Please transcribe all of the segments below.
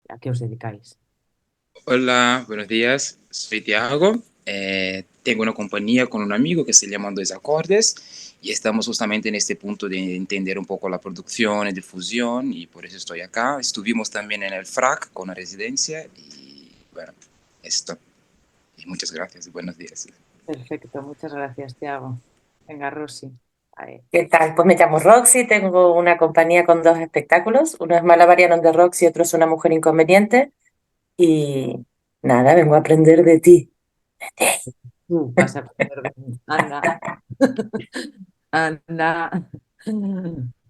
¿A qué os dedicáis? Hola, buenos días. Soy Tiago. Tengo una compañía con un amigo que se llama Dos Acordes y estamos justamente en este punto de entender un poco la producción y difusión y por eso estoy acá. Estuvimos también en el FRAC con la residencia y bueno, esto. Y muchas gracias y buenos días. Perfecto, muchas gracias, Tiago. Venga, Rosy. Ahí. ¿Qué tal? Pues me llamo Roxy, tengo una compañía con dos espectáculos. Uno es Malabarieron de Roxy y otro es Una mujer inconveniente. Y nada, vengo a aprender de ti. Tú vas a aprender de mí. Anda. Anda.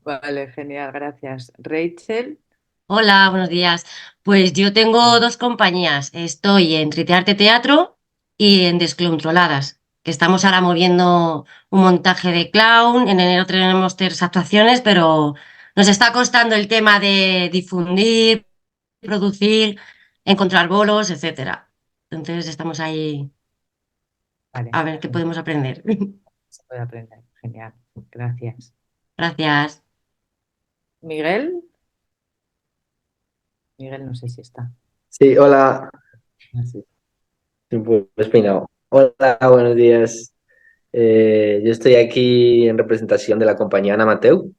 Vale, genial, gracias. Rachel. Hola, buenos días. Pues yo tengo dos compañías. Estoy en Tritearte Teatro y en Descontroladas, que estamos ahora moviendo un montaje de clown. En enero tenemos tres actuaciones, pero nos está costando el tema de difundir, producir, encontrar bolos, etcétera. Entonces estamos ahí Vale, a ver qué podemos aprender. se puede aprender. Genial, gracias. Gracias. Miguel. Miguel, no sé si está. Sí, hola, Ah, sí. pues peinado. Hola, buenos días. Yo estoy aquí en representación de la compañía Ana Mateu,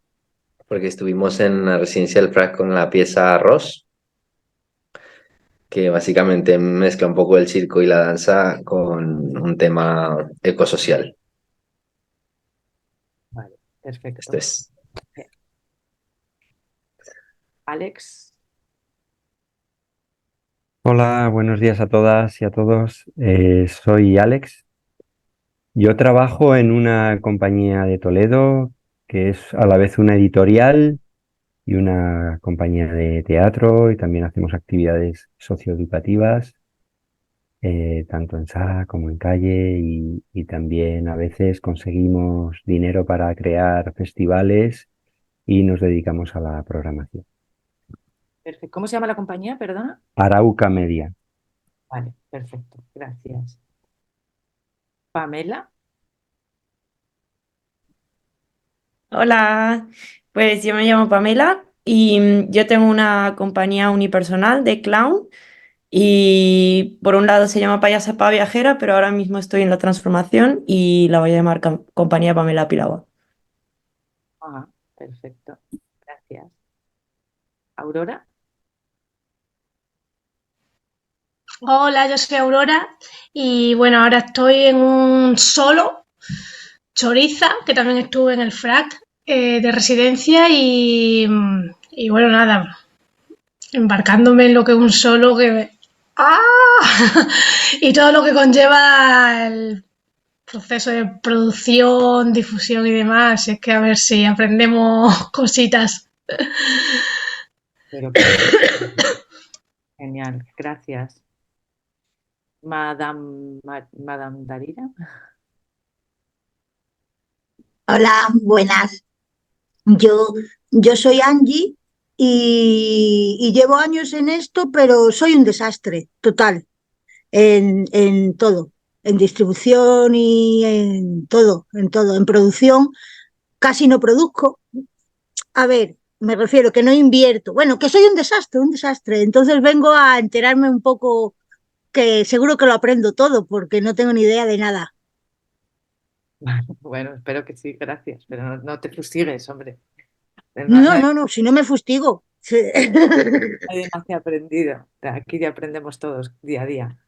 porque estuvimos en la residencia del FRAC con la pieza Ross, que básicamente mezcla un poco el circo y la danza con un tema ecosocial. Vale, Este perfecto. es. Bien. Alex. Hola, buenos días a todas y a todos. Soy Alex. Yo trabajo en una compañía de Toledo que es a la vez una editorial y una compañía de teatro y también hacemos actividades socioeducativas, tanto en sala como en calle y también a veces conseguimos dinero para crear festivales y nos dedicamos a la programación. Perfecto. ¿Cómo se llama la compañía? Perdona. Arauca Media. Vale, perfecto. Gracias. Pamela. Hola, pues yo me llamo Pamela y yo tengo una compañía unipersonal de clown y por un lado se llama Payasa Pa Viajera, pero ahora mismo estoy en la transformación y la voy a llamar Compañía Pamela Pilagua. Ah, perfecto. Gracias. Aurora. Hola, yo soy Aurora y bueno, ahora estoy en un solo, Choriza, que también estuve en el FRAC de residencia y bueno, nada, embarcándome en lo que es un solo ¡Ah! Y todo lo que conlleva el proceso de producción, difusión y demás. Es que a ver si aprendemos cositas. Pero que genial. Gracias. Madame Darira. Hola, buenas. Yo, yo soy Angie y llevo años en esto, pero soy un desastre total en todo, en distribución y en todo, en todo. En producción casi no produzco. A ver, me refiero que no invierto. Bueno, que soy un desastre, un desastre. Entonces vengo a enterarme un poco, que seguro que lo aprendo todo porque no tengo ni idea de nada. Bueno, espero que sí, gracias. Pero no, no te fustigues, hombre. No, no, no, si no me fustigo. Sí. Nadie nace aprendido. Aquí ya aprendemos todos día a día.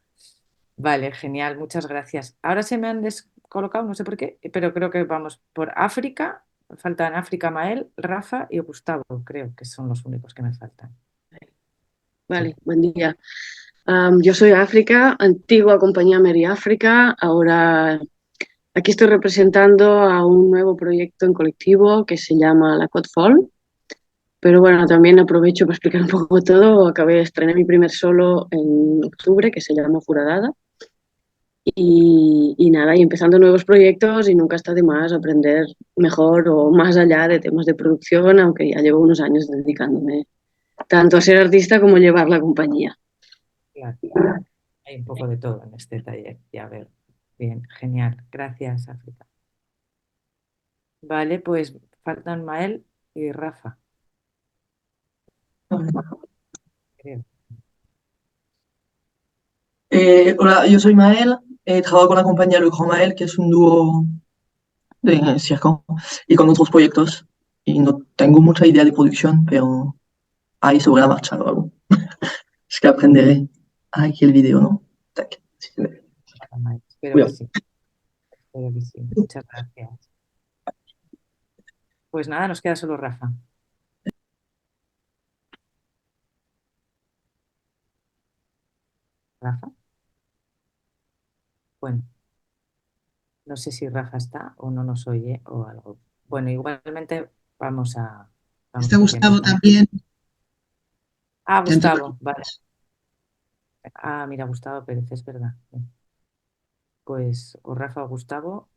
Vale, genial, muchas gracias. Ahora se me han descolocado, no sé por qué, pero creo que vamos por África. Faltan África, Mael, Rafa y Gustavo, creo que son los únicos que me faltan. Sí. Vale, buen día. Yo soy África, antigua compañía Meri África. Ahora aquí estoy representando a un nuevo proyecto en colectivo que se llama La Côte Folle. Pero bueno, también aprovecho para explicar un poco todo. Acabé de estrenar mi primer solo en octubre que se llama Furadada. Y nada, y empezando nuevos proyectos y nunca está de más aprender mejor o más allá de temas de producción, aunque ya llevo unos años dedicándome tanto a ser artista como a llevar la compañía. Claro, hay un poco de todo en este taller. Y a ver, bien, genial. Gracias, África. Vale, pues faltan Mael y Rafa, creo. Hola, yo soy Mael, trabajo con la compañía Le Grand Mael, que es un dúo de circo, y con otros proyectos. Y no tengo mucha idea de producción, pero ahí sobre la marcha lo hago. Es que aprenderé. Ah, aquí el video, ¿no? Tac, sí se ve. Espero que Cuidado. sí, espero que sí. Muchas gracias. Pues nada, nos queda solo Rafa. Rafa, bueno, no sé si Rafa está o no nos oye o algo. Bueno, igualmente vamos a, Está vamos a Gustavo empezar. también. Ah, Ya entró. Gustavo, vale. Ah, mira, Gustavo Pérez, es verdad. Pues o Rafa o Gustavo,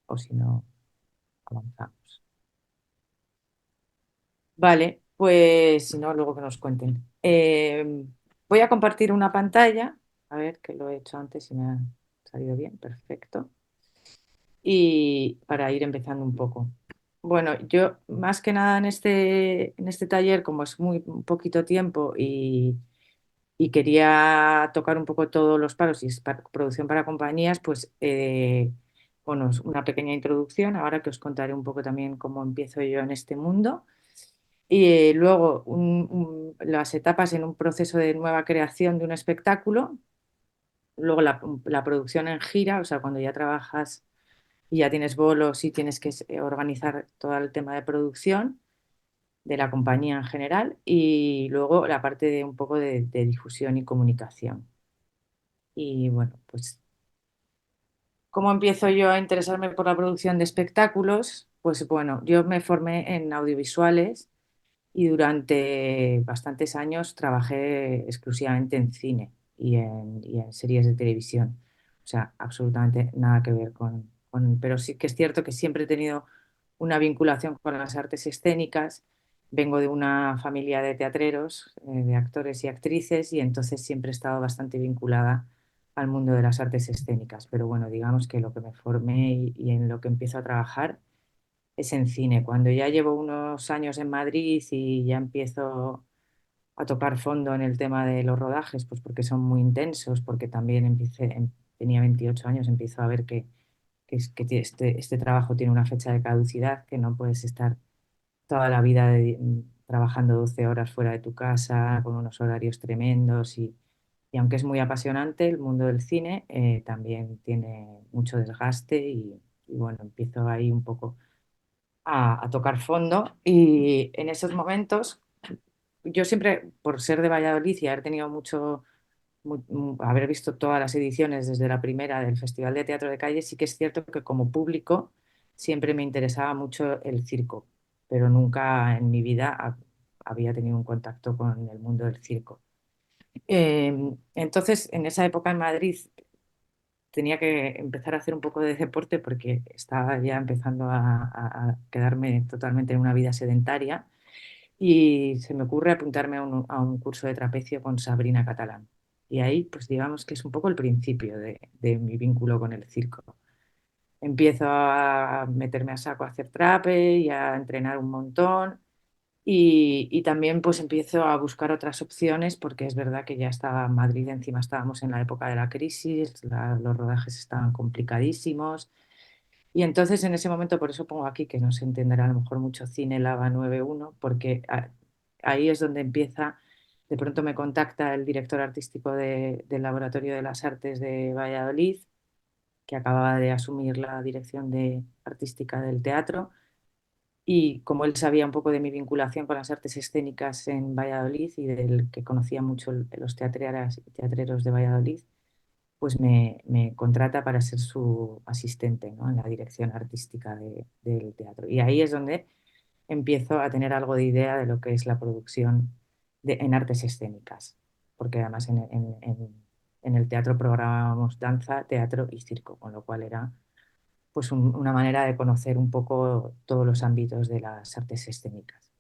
o si no, avanzamos. Vale, pues si no, luego que nos cuenten. Voy a compartir una pantalla, a ver que lo he hecho antes y me ha salido bien, perfecto. Y para ir empezando un poco. Bueno, yo más que nada en este taller, como es muy un poquito tiempo y quería tocar un poco todos los palos y es producción para compañías, pues bueno, es una pequeña introducción, ahora que os contaré un poco también cómo empiezo yo en este mundo. Y luego las etapas en un proceso de nueva creación de un espectáculo, luego la producción en gira, o sea, cuando ya trabajas y ya tienes bolos y tienes que organizar todo el tema de producción de la compañía en general y luego la parte de un poco de difusión y comunicación. Y bueno, pues ¿cómo empiezo yo a interesarme por la producción de espectáculos? Pues bueno, yo me formé en audiovisuales y durante bastantes años trabajé exclusivamente en cine y en series de televisión. O sea, absolutamente nada que ver pero sí que es cierto que siempre he tenido una vinculación con las artes escénicas. Vengo de una familia de teatreros, de actores y actrices, y entonces siempre he estado bastante vinculada al mundo de las artes escénicas. Pero bueno, digamos que lo que me formé y en lo que empiezo a trabajar es en cine. Cuando ya llevo unos años en Madrid y ya empiezo a tocar fondo en el tema de los rodajes, pues porque son muy intensos, porque también tenía 28 años, empiezo a ver este trabajo tiene una fecha de caducidad, que no puedes estar toda la vida trabajando 12 horas fuera de tu casa, con unos horarios tremendos y aunque es muy apasionante el mundo del cine, también tiene mucho desgaste y bueno, empiezo ahí un poco a tocar fondo y en esos momentos yo siempre, por ser de Valladolid y haber tenido haber visto todas las ediciones desde la primera del Festival de Teatro de Calle, sí que es cierto que como público siempre me interesaba mucho el circo, pero nunca en mi vida había tenido un contacto con el mundo del circo. Entonces, en esa época en Madrid tenía que empezar a hacer un poco de deporte porque estaba ya empezando a quedarme totalmente en una vida sedentaria y se me ocurre apuntarme a un curso de trapecio con Sabrina Catalán. Y ahí, pues digamos que es un poco el principio de mi vínculo con el circo. Empiezo a meterme a saco a hacer trape y a entrenar un montón y también pues empiezo a buscar otras opciones porque es verdad que ya estaba en Madrid, encima estábamos en la época de la crisis, los rodajes estaban complicadísimos y entonces en ese momento, por eso pongo aquí que no se entenderá a lo mejor mucho Cine Lava 91 porque ahí es donde empieza, de pronto me contacta el director artístico del Laboratorio de las Artes de Valladolid, que acababa de asumir la dirección artística del teatro y como él sabía un poco de mi vinculación con las artes escénicas en Valladolid y del que conocía mucho los teatreros de Valladolid, pues me contrata para ser su asistente, ¿no? En la dirección artística del teatro. Y ahí es donde empiezo a tener algo de idea de lo que es la producción en artes escénicas, porque además en el teatro programábamos danza, teatro y circo, con lo cual era pues una manera de conocer un poco todos los ámbitos de las artes escénicas.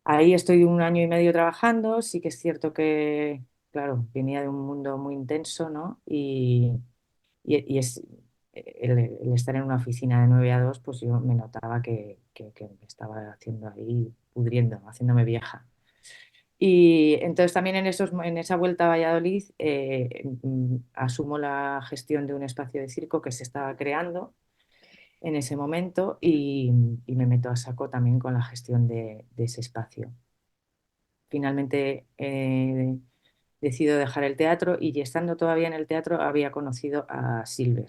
Ahí estoy un año y medio trabajando, sí que es cierto que, claro, venía de un mundo muy intenso, ¿no? Y es el estar en una oficina de 9 a 2 pues yo me notaba que me estaba haciendo ahí, pudriendo, haciéndome vieja. Y entonces también en esa vuelta a Valladolid asumo la gestión de un espacio de circo que se estaba creando en ese momento y me meto a saco también con la gestión de ese espacio. Finalmente decido dejar el teatro y estando todavía en el teatro había conocido a Silver,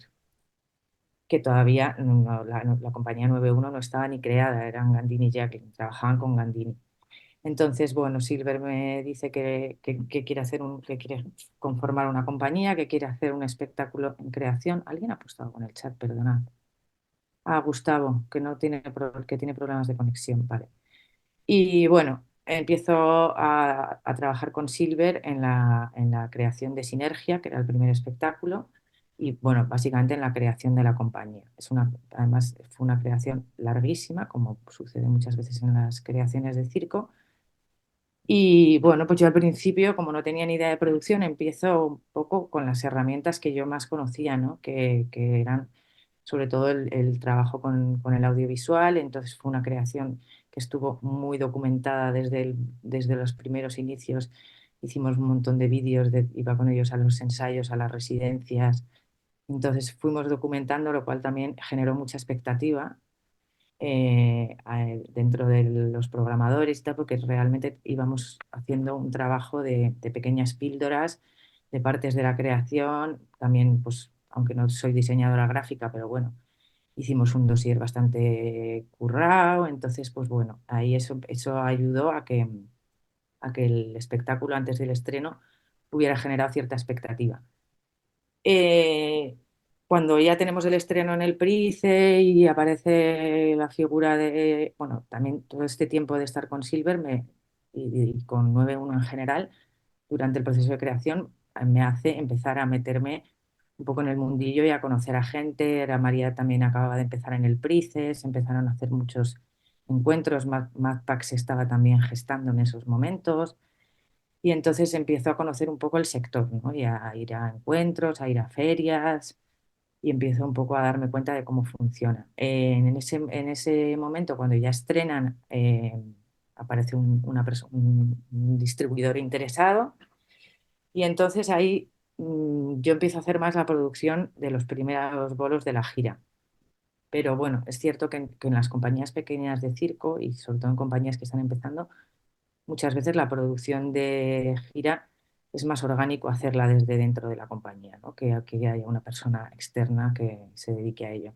que todavía la compañía 91 no estaba ni creada, eran Gandini y Jacqueline, trabajaban con Gandini. Entonces, bueno, Silver me dice que quiere que quiere conformar una compañía, que quiere hacer un espectáculo en creación. ¿Alguien ha puesto algo en el chat? Perdonad. Ah, Gustavo, que tiene problemas de conexión, vale. Y bueno, empiezo a trabajar con Silver en la creación de Sinergia, que era el primer espectáculo, y bueno, básicamente en la creación de la compañía. Además, fue una creación larguísima, como sucede muchas veces en las creaciones de circo. Y bueno, pues yo al principio, como no tenía ni idea de producción, empiezo un poco con las herramientas que yo más conocía, ¿no? Que eran sobre todo el trabajo con el audiovisual. Entonces fue una creación que estuvo muy documentada desde los primeros inicios. Hicimos un montón de vídeos, iba con ellos a los ensayos, a las residencias. Entonces fuimos documentando, lo cual también generó mucha expectativa dentro de los programadores y tal, porque realmente íbamos haciendo un trabajo de pequeñas píldoras, de partes de la creación, también, pues, aunque no soy diseñadora gráfica, pero bueno, hicimos un dossier bastante currado, entonces, pues bueno, ahí eso ayudó a que el espectáculo antes del estreno hubiera generado cierta expectativa. Eh, Cuando ya tenemos el estreno en el Price y aparece la figura de, bueno, también todo este tiempo de estar con Silver y con 9-1 en general, durante el proceso de creación, me hace empezar a meterme un poco en el mundillo y a conocer a gente. Era María también acababa de empezar en el Price, se empezaron a hacer muchos encuentros, Mad Pack se estaba también gestando en esos momentos. Y entonces empiezo a conocer un poco el sector, ¿no? Y a ir a encuentros, a ir a ferias, y empiezo un poco a darme cuenta de cómo funciona. En ese momento, cuando ya estrenan, aparece un distribuidor interesado y entonces ahí yo empiezo a hacer más la producción de los primeros bolos de la gira. Pero bueno, es cierto que en las compañías pequeñas de circo y sobre todo en compañías que están empezando, muchas veces la producción de gira es más orgánico hacerla desde dentro de la compañía, ¿no? Que haya una persona externa que se dedique a ello.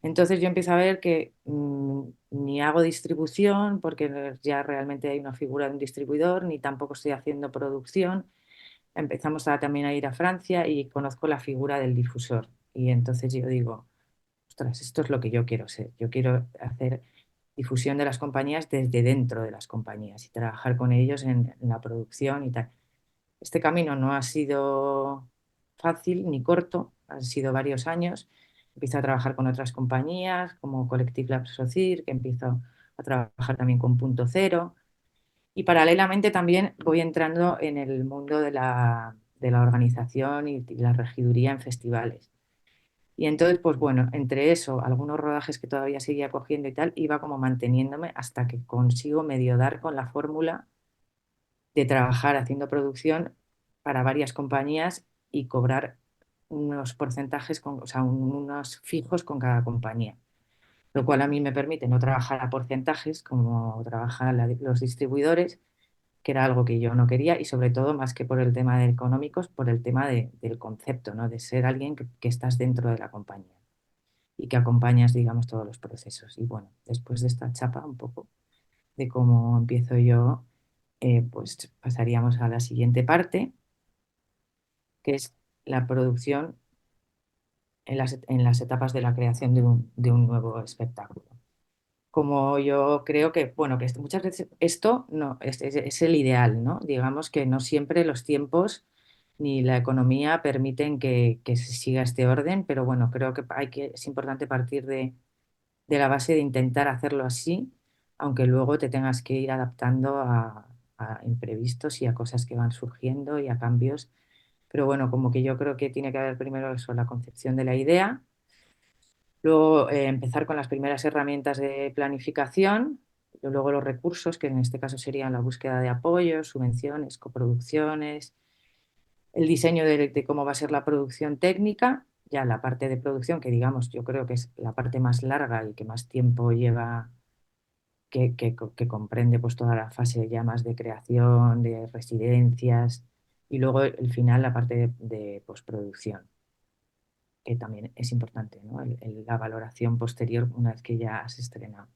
Entonces yo empiezo a ver que ni hago distribución, porque ya realmente hay una figura de un distribuidor, ni tampoco estoy haciendo producción. Empezamos también a ir a Francia y conozco la figura del difusor. Y entonces yo digo, ostras, esto es lo que yo quiero ser. Yo quiero hacer difusión de las compañías desde dentro de las compañías y trabajar con ellos en la producción y tal. Este camino no ha sido fácil ni corto, han sido varios años. Empiezo a trabajar con otras compañías como Collective Labs Socir, que empiezo a trabajar también con Punto Cero. Y paralelamente también voy entrando en el mundo de la organización y la regiduría en festivales. Y entonces, pues bueno, entre eso, algunos rodajes que todavía seguía cogiendo y tal, iba como manteniéndome hasta que consigo medio dar con la fórmula de trabajar haciendo producción para varias compañías y cobrar unos porcentajes, o sea, unos fijos con cada compañía. Lo cual a mí me permite no trabajar a porcentajes como trabajan los distribuidores, que era algo que yo no quería y sobre todo más que por el tema de económicos, por el tema del concepto, ¿no? De ser alguien que estás dentro de la compañía y que acompañas, digamos, todos los procesos. Y bueno, después de esta chapa un poco de cómo empiezo yo, pues pasaríamos a la siguiente parte, que es la producción en las etapas de la creación de un nuevo espectáculo. Como yo creo que, bueno, que muchas veces esto no, es el ideal, ¿no? Digamos que no siempre los tiempos ni la economía permiten que se siga este orden, pero bueno, creo que es importante partir de la base de intentar hacerlo así, aunque luego te tengas que ir adaptando a imprevistos y a cosas que van surgiendo y a cambios. Pero bueno, como que yo creo que tiene que haber primero eso, la concepción de la idea, luego empezar con las primeras herramientas de planificación, luego los recursos, que en este caso serían la búsqueda de apoyos, subvenciones, coproducciones, el diseño de cómo va a ser la producción técnica, ya la parte de producción, que digamos, yo creo que es la parte más larga y que más tiempo lleva, que comprende pues toda la fase ya más de creación, de residencias, y luego el final, la parte de postproducción, que también es importante, ¿no? La valoración posterior una vez que ya se estrena.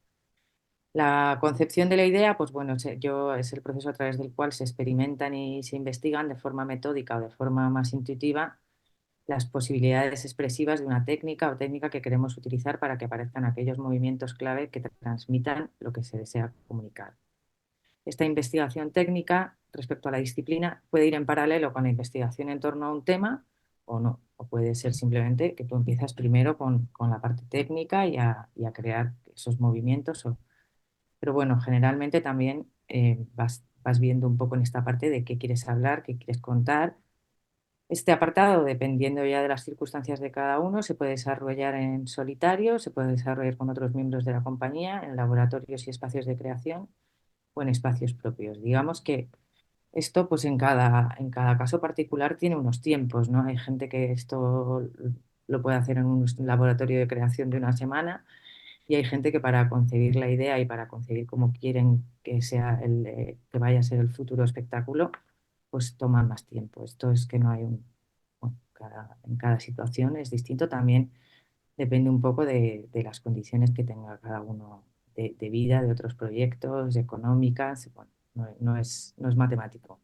La concepción de la idea, pues bueno, es el proceso a través del cual se experimentan y se investigan de forma metódica o de forma más intuitiva las posibilidades expresivas de una técnica o técnica que queremos utilizar para que aparezcan aquellos movimientos clave que transmitan lo que se desea comunicar. Esta investigación técnica respecto a la disciplina puede ir en paralelo con la investigación en torno a un tema o no, o puede ser simplemente que tú empiezas primero con la parte técnica y a crear esos movimientos. Pero bueno, generalmente también vas viendo un poco en esta parte de qué quieres hablar, qué quieres contar. Este apartado, dependiendo ya de las circunstancias de cada uno, se puede desarrollar en solitario, se puede desarrollar con otros miembros de la compañía, en laboratorios y espacios de creación o en espacios propios. Digamos que esto, pues en cada caso particular tiene unos tiempos, ¿no? Hay gente que esto lo puede hacer en un laboratorio de creación de una semana y hay gente que para concebir la idea y para concebir cómo quieren que sea que vaya a ser el futuro espectáculo, pues toman más tiempo. Esto es que no hay bueno, en cada situación es distinto. También depende un poco de las condiciones que tenga cada uno de vida, de otros proyectos, económicas. Bueno, no es matemático.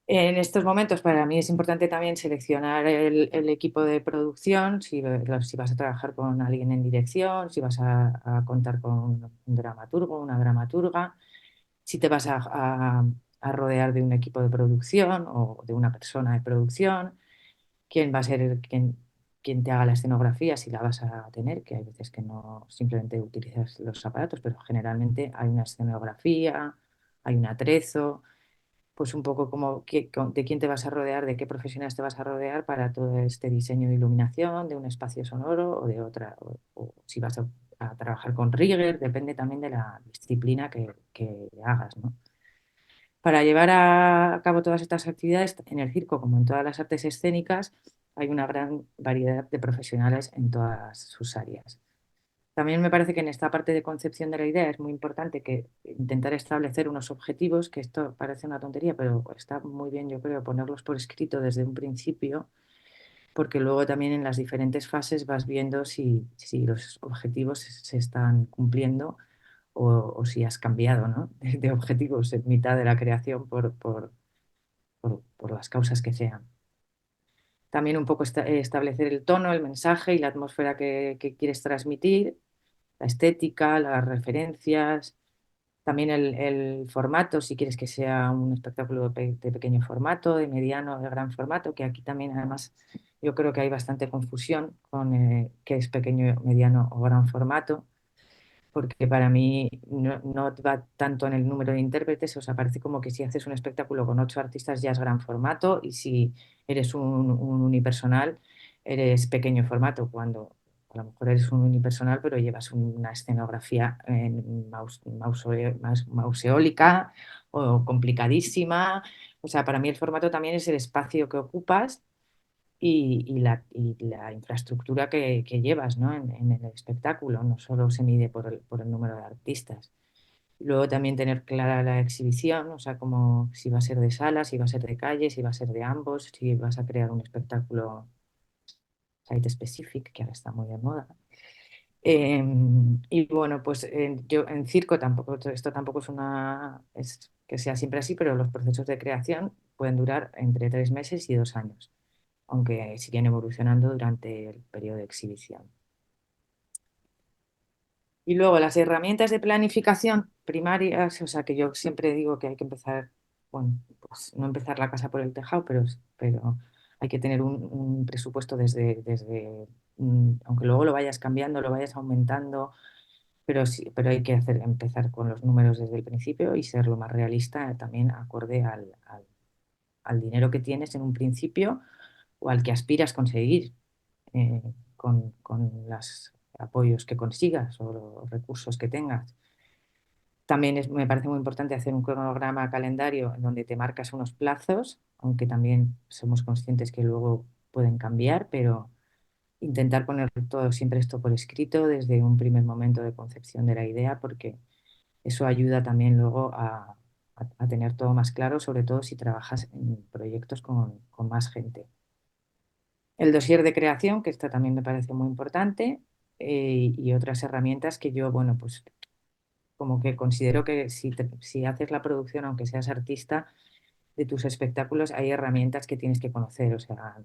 En estos momentos para mí es importante también seleccionar el equipo de producción, si vas a trabajar con alguien en dirección, si vas a contar con un dramaturgo, una dramaturga, si te vas a rodear de un equipo de producción o de una persona de producción, quién va a ser quien te haga la escenografía, si la vas a tener, que hay veces que no simplemente utilizas los aparatos, pero generalmente hay una escenografía, hay un atrezo, pues un poco como de quién te vas a rodear, de qué profesionales te vas a rodear para todo este diseño de iluminación, de un espacio sonoro o de otra, o si vas a trabajar con rigger, depende también de la disciplina que hagas, ¿no? Para llevar a cabo todas estas actividades en el circo, como en todas las artes escénicas, hay una gran variedad de profesionales en todas sus áreas. También me parece que en esta parte de concepción de la idea es muy importante que intentar establecer unos objetivos, que esto parece una tontería, pero está muy bien, yo creo, ponerlos por escrito desde un principio, porque luego también en las diferentes fases vas viendo si los objetivos se están cumpliendo o si has cambiado, ¿no? de objetivos en mitad de la creación por las causas que sean. También un poco establecer el tono, el mensaje y la atmósfera que quieres transmitir, la estética, las referencias, también el formato, si quieres que sea un espectáculo de pequeño formato, de mediano, de gran formato, que aquí también además yo creo que hay bastante confusión con qué es pequeño, mediano o gran formato, porque para mí no va tanto en el número de intérpretes, o sea, parece como que si haces un espectáculo con 8 artistas ya es gran formato y si eres un unipersonal eres pequeño formato, cuando a lo mejor eres un unipersonal pero llevas una escenografía mauseólica o complicadísima. O sea, para mí el formato también es el espacio que ocupas y la infraestructura que llevas, ¿no? en el espectáculo, no solo se mide por el número de artistas. Luego también tener clara la exhibición, o sea, como si va a ser de sala, si va a ser de calle, si va a ser de ambos, si vas a crear un espectáculo site specific, que ahora está muy de moda. Y bueno, pues yo en circo tampoco, esto tampoco es que sea siempre así, pero los procesos de creación pueden durar entre 3 meses y 2 años, aunque siguen evolucionando durante el periodo de exhibición. Y luego las herramientas de planificación primarias, o sea que yo siempre digo que hay que empezar, bueno, pues no empezar la casa por el tejado, pero hay que tener un presupuesto aunque luego lo vayas cambiando, lo vayas aumentando, pero sí, pero hay que empezar con los números desde el principio y ser lo más realista también acorde al dinero que tienes en un principio o al que aspiras conseguir con los apoyos que consigas o los recursos que tengas. También me parece muy importante hacer un cronograma calendario en donde te marcas unos plazos, aunque también somos conscientes que luego pueden cambiar, pero intentar poner todo, siempre esto por escrito desde un primer momento de concepción de la idea, porque eso ayuda también luego a tener todo más claro, sobre todo si trabajas en proyectos con más gente. El dossier de creación, que esta también me parece muy importante, y otras herramientas que yo, bueno, pues como que considero que si haces la producción, aunque seas artista, de tus espectáculos, hay herramientas que tienes que conocer, o sea,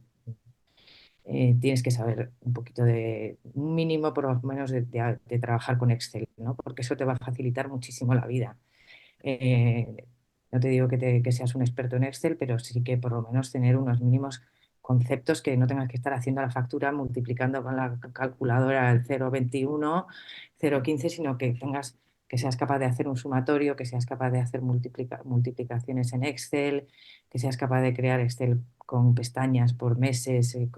tienes que saber un poquito un mínimo por lo menos de trabajar con Excel, ¿no? Porque eso te va a facilitar muchísimo la vida. Eh, no te digo que seas un experto en Excel, pero sí que por lo menos tener unos mínimos conceptos que no tengas que estar haciendo la factura multiplicando con la calculadora el 0,21, 0,15, sino que seas capaz de hacer un sumatorio, que seas capaz de hacer multiplicaciones en Excel, que seas capaz de crear Excel con pestañas por meses, que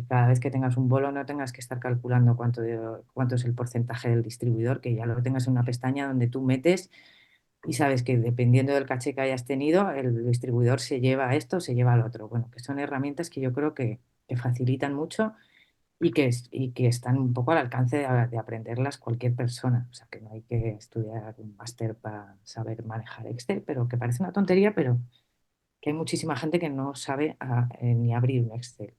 cada vez que tengas un bolo no tengas que estar calculando cuánto es el porcentaje del distribuidor, que ya lo tengas en una pestaña donde tú metes y sabes que dependiendo del caché que hayas tenido, el distribuidor se lleva esto, se lleva al otro. Bueno, que son herramientas que yo creo que facilitan mucho y que están un poco al alcance de aprenderlas cualquier persona. O sea, que no hay que estudiar un máster para saber manejar Excel, pero que parece una tontería, pero que hay muchísima gente que no sabe ni abrir un Excel.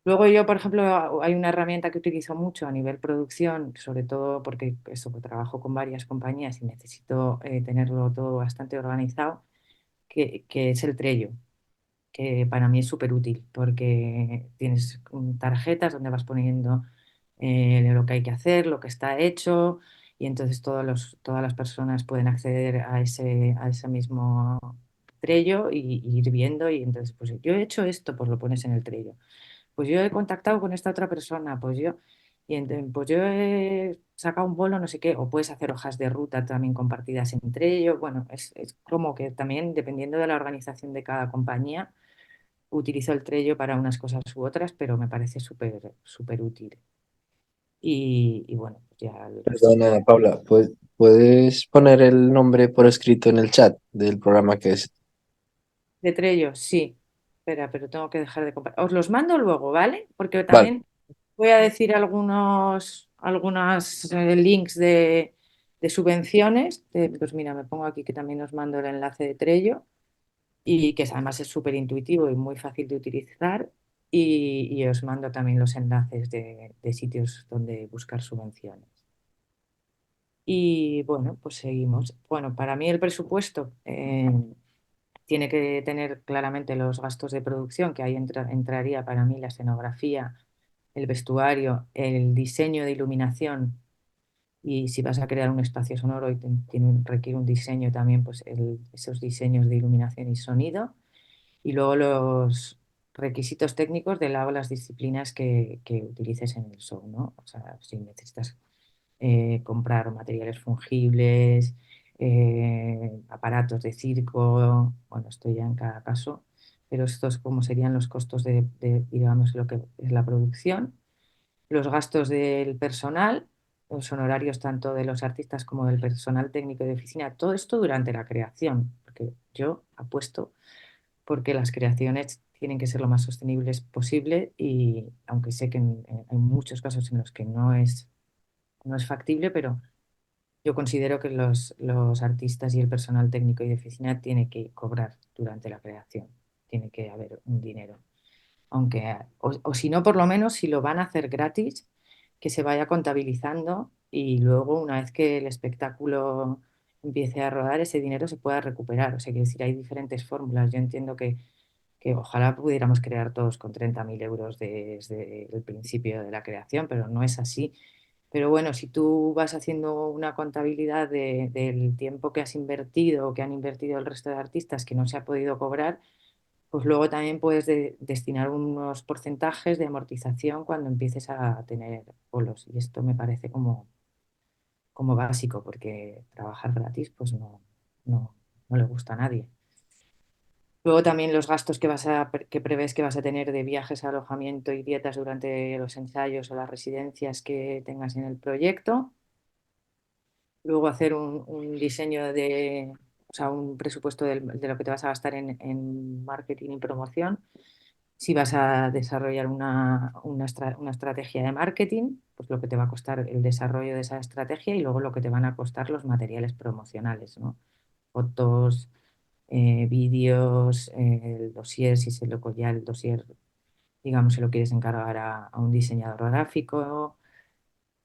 Luego yo, por ejemplo, hay una herramienta que utilizo mucho a nivel producción, sobre todo porque eso, que trabajo con varias compañías y necesito tenerlo todo bastante organizado, que es el Trello, que para mí es súper útil porque tienes tarjetas donde vas poniendo lo que hay que hacer, lo que está hecho, y entonces todas las personas pueden acceder a ese mismo Trello y ir viendo, y entonces, pues yo he hecho esto, pues lo pones en el Trello. Pues yo he contactado con esta otra persona, pues yo he sacado un bolo, no sé qué, o puedes hacer hojas de ruta también compartidas entre ellos. Bueno, es como que también, dependiendo de la organización de cada compañía, utilizo el Trello para unas cosas u otras, pero me parece súper, súper útil. Y bueno, pues ya el resto. Perdona, Paula, ¿puedes poner el nombre por escrito en el chat del programa que es? De Trello, sí. Espera, pero tengo que dejar de compartir. Os los mando luego, ¿vale? Porque Vale, también voy a decir algunos links de subvenciones. Pues mira, me pongo aquí que también os mando el enlace de Trello y que además es súper intuitivo y muy fácil de utilizar. Y os mando también los enlaces de sitios donde buscar subvenciones. Y bueno, pues seguimos. Bueno, para mí el presupuesto tiene que tener claramente los gastos de producción, que ahí entraría para mí la escenografía, el vestuario, el diseño de iluminación, y si vas a crear un espacio sonoro y requiere un diseño también, pues esos diseños de iluminación y sonido, y luego los requisitos técnicos de las disciplinas que utilices en el show, ¿no? O sea, si necesitas comprar materiales fungibles, aparatos de circo, bueno, esto ya en cada caso, pero estos como serían los costos digamos, lo que es la producción, los gastos del personal, los honorarios tanto de los artistas como del personal técnico de oficina, todo esto durante la creación, porque yo apuesto porque las creaciones tienen que ser lo más sostenibles posible, y aunque sé que hay muchos casos en los que no es factible, pero yo considero que los artistas y el personal técnico y de oficina tiene que cobrar durante la creación, tiene que haber un dinero. O si no, por lo menos, si lo van a hacer gratis, que se vaya contabilizando y luego, una vez que el espectáculo empiece a rodar, ese dinero se pueda recuperar. O sea, quiero decir, hay diferentes fórmulas. Yo entiendo que ojalá pudiéramos crear todos con 30.000 euros desde el principio de la creación, pero no es así. Pero bueno, si tú vas haciendo una contabilidad del tiempo que has invertido o que han invertido el resto de artistas que no se ha podido cobrar, pues luego también puedes destinar unos porcentajes de amortización cuando empieces a tener bolos. Y esto me parece como básico, porque trabajar gratis pues no le gusta a nadie. Luego también los gastos que prevés que vas a tener de viajes, alojamiento y dietas durante los ensayos o las residencias que tengas en el proyecto. luego hacer un diseño o sea, un presupuesto de lo que te vas a gastar en marketing y promoción. Si vas a desarrollar una estrategia de marketing, pues lo que te va a costar el desarrollo de esa estrategia y luego lo que te van a costar los materiales promocionales, ¿no? Fotos, vídeos, el dossier, si se lo ya el dossier, digamos, se lo quieres encargar a un diseñador gráfico,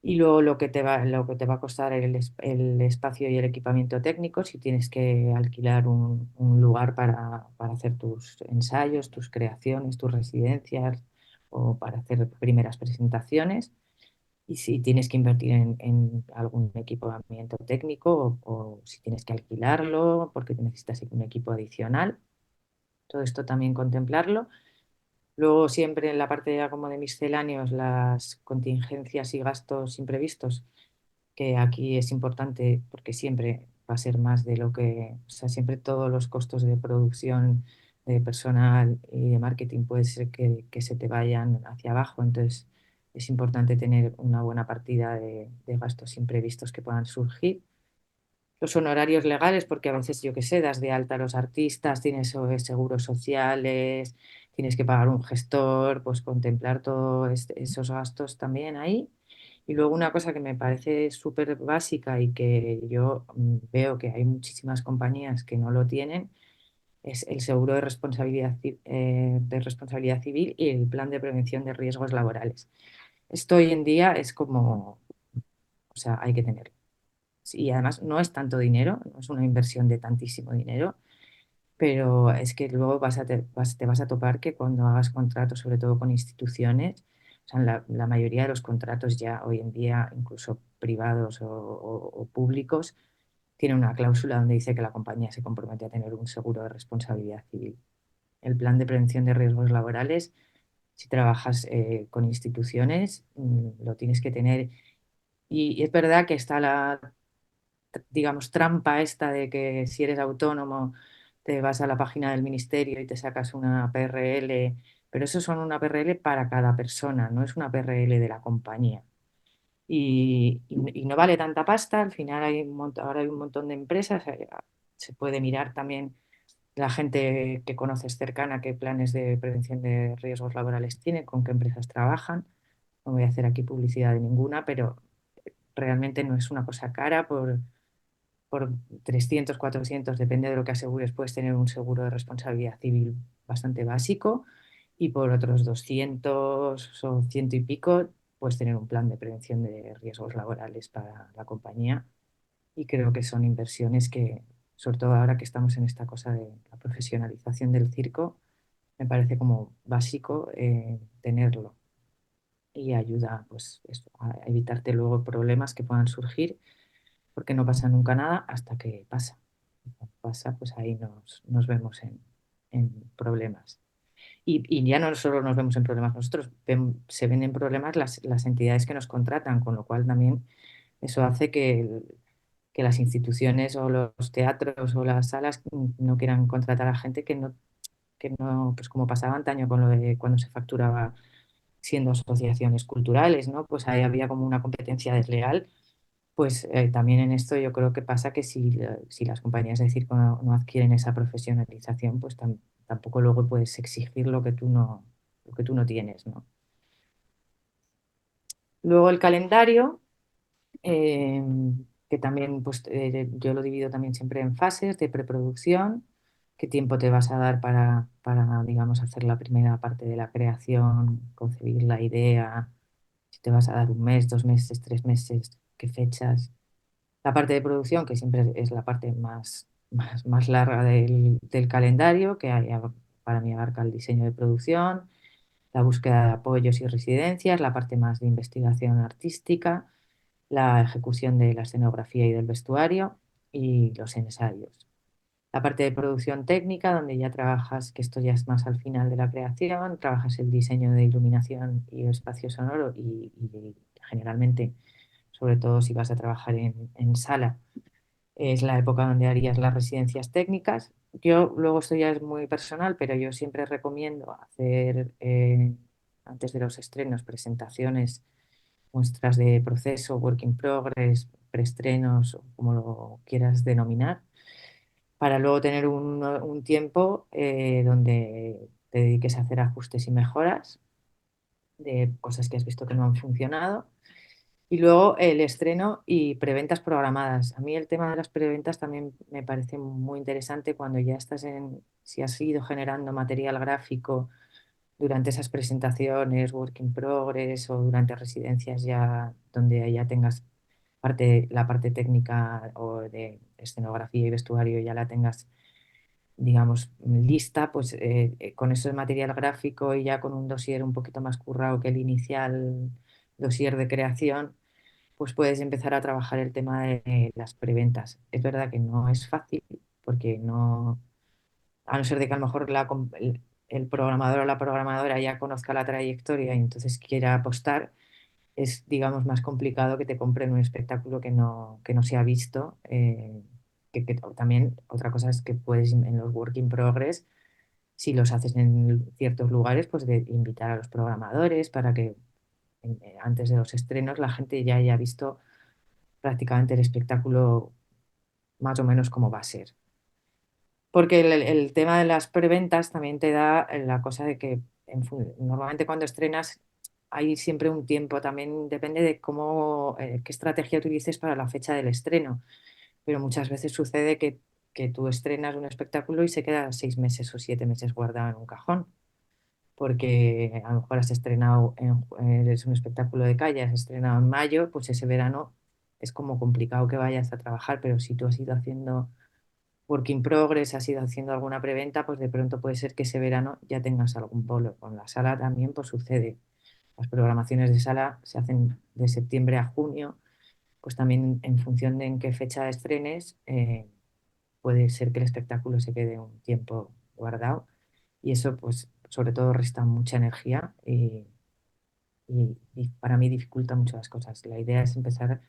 y luego lo que te va a costar el espacio y el equipamiento técnico, si tienes que alquilar un lugar para hacer tus ensayos, tus creaciones, tus residencias o para hacer primeras presentaciones. Y si tienes que invertir en algún equipamiento técnico o si tienes que alquilarlo porque necesitas un equipo adicional, todo esto también contemplarlo. Luego siempre en la parte ya como de misceláneos, las contingencias y gastos imprevistos, que aquí es importante porque siempre va a ser más de lo que, o sea, siempre todos los costos de producción, de personal y de marketing puede ser que se te vayan hacia abajo, entonces es importante tener una buena partida de gastos imprevistos que puedan surgir. Los honorarios legales, porque a veces, yo qué sé, das de alta a los artistas, tienes seguros sociales, tienes que pagar un gestor, pues contemplar todos esos gastos también ahí. Y luego una cosa que me parece súper básica y que yo veo que hay muchísimas compañías que no lo tienen, es el seguro de responsabilidad civil y el plan de prevención de riesgos laborales. Esto hoy en día es como, o sea, hay que tenerlo. Y además no es tanto dinero, no es una inversión de tantísimo dinero, pero es que luego te vas a topar que cuando hagas contratos, sobre todo con instituciones, o sea, la mayoría de los contratos ya hoy en día, incluso privados o públicos, tienen una cláusula donde dice que la compañía se compromete a tener un seguro de responsabilidad civil. El plan de prevención de riesgos laborales, si trabajas con instituciones, lo tienes que tener. Y es verdad que está digamos, trampa esta de que si eres autónomo te vas a la página del ministerio y te sacas una PRL, pero eso son una PRL para cada persona, no es una PRL de la compañía. Y no vale tanta pasta, al final ahora hay un montón de empresas, se puede mirar también la gente que conoces cercana qué planes de prevención de riesgos laborales tiene, con qué empresas trabajan. No voy a hacer aquí publicidad de ninguna, pero realmente no es una cosa cara por 300, 400, depende de lo que asegures, puedes tener un seguro de responsabilidad civil bastante básico y por otros 200 o ciento y pico puedes tener un plan de prevención de riesgos laborales para la compañía y creo que son inversiones que, sobre todo ahora que estamos en esta cosa de la profesionalización del circo, me parece como básico tenerlo y ayuda pues, eso, a evitarte luego problemas que puedan surgir porque no pasa nunca nada hasta que pasa. Cuando pasa, pues ahí nos vemos en problemas. Y ya no solo nos vemos en problemas nosotros, se ven en problemas las entidades que nos contratan, con lo cual también eso hace que las instituciones o los teatros o las salas no quieran contratar a gente que no, pues como pasaba antaño con lo de cuando se facturaba siendo asociaciones culturales, ¿no? Pues ahí había como una competencia desleal, pues también en esto yo creo que pasa que si las compañías de circo no adquieren esa profesionalización, pues tampoco luego puedes exigir lo que tú no tienes, ¿no? Luego el calendario, eh, que también pues, yo lo divido también siempre en fases de preproducción, qué tiempo te vas a dar para, digamos, hacer la primera parte de la creación, concebir la idea, si te vas a dar un mes, 2 meses, 3 meses, qué fechas. La parte de producción, que siempre es la parte más larga del calendario, para mí abarca el diseño de producción, la búsqueda de apoyos y residencias, la parte más de investigación artística, la ejecución de la escenografía y del vestuario y los ensayos. La parte de producción técnica, donde ya trabajas, que esto ya es más al final de la creación, trabajas el diseño de iluminación y espacio sonoro y generalmente, sobre todo si vas a trabajar en sala, es la época donde harías las residencias técnicas. Yo luego esto ya es muy personal, pero yo siempre recomiendo hacer antes de los estrenos presentaciones, muestras de proceso, work in progress, preestrenos o como lo quieras denominar, para luego tener un tiempo donde te dediques a hacer ajustes y mejoras de cosas que has visto que no han funcionado. Y luego el estreno y preventas programadas. A mí el tema de las preventas también me parece muy interesante cuando ya estás si has ido generando material gráfico durante esas presentaciones, work in progress o durante residencias ya donde ya tengas la parte técnica o de escenografía y vestuario ya la tengas, digamos, lista, pues con ese material gráfico y ya con un dossier un poquito más currado que el inicial dossier de creación, pues puedes empezar a trabajar el tema de las preventas. Es verdad que no es fácil porque no, a no ser de que a lo mejor el programador o la programadora ya conozca la trayectoria y entonces quiera apostar, es, digamos, más complicado que te compren un espectáculo que no se ha visto. También otra cosa es que puedes en los work in progress, si los haces en ciertos lugares, pues de invitar a los programadores para que antes de los estrenos la gente ya haya visto prácticamente el espectáculo más o menos como va a ser. Porque el tema de las preventas también te da la cosa de que normalmente cuando estrenas hay siempre un tiempo, también depende de qué estrategia utilices para la fecha del estreno, pero muchas veces sucede que tú estrenas un espectáculo y se queda 6 meses o 7 meses guardado en un cajón, porque a lo mejor has estrenado, es un espectáculo de calle, has estrenado en mayo, pues ese verano es como complicado que vayas a trabajar, pero si tú has ido haciendo work in progress, has ido haciendo alguna preventa, pues de pronto puede ser que ese verano ya tengas algún bolo. Con la sala también pues sucede. Las programaciones de sala se hacen de septiembre a junio, pues también en función de en qué fecha estrenes, puede ser que el espectáculo se quede un tiempo guardado y eso pues sobre todo resta mucha energía y para mí dificulta mucho las cosas. La idea es empezar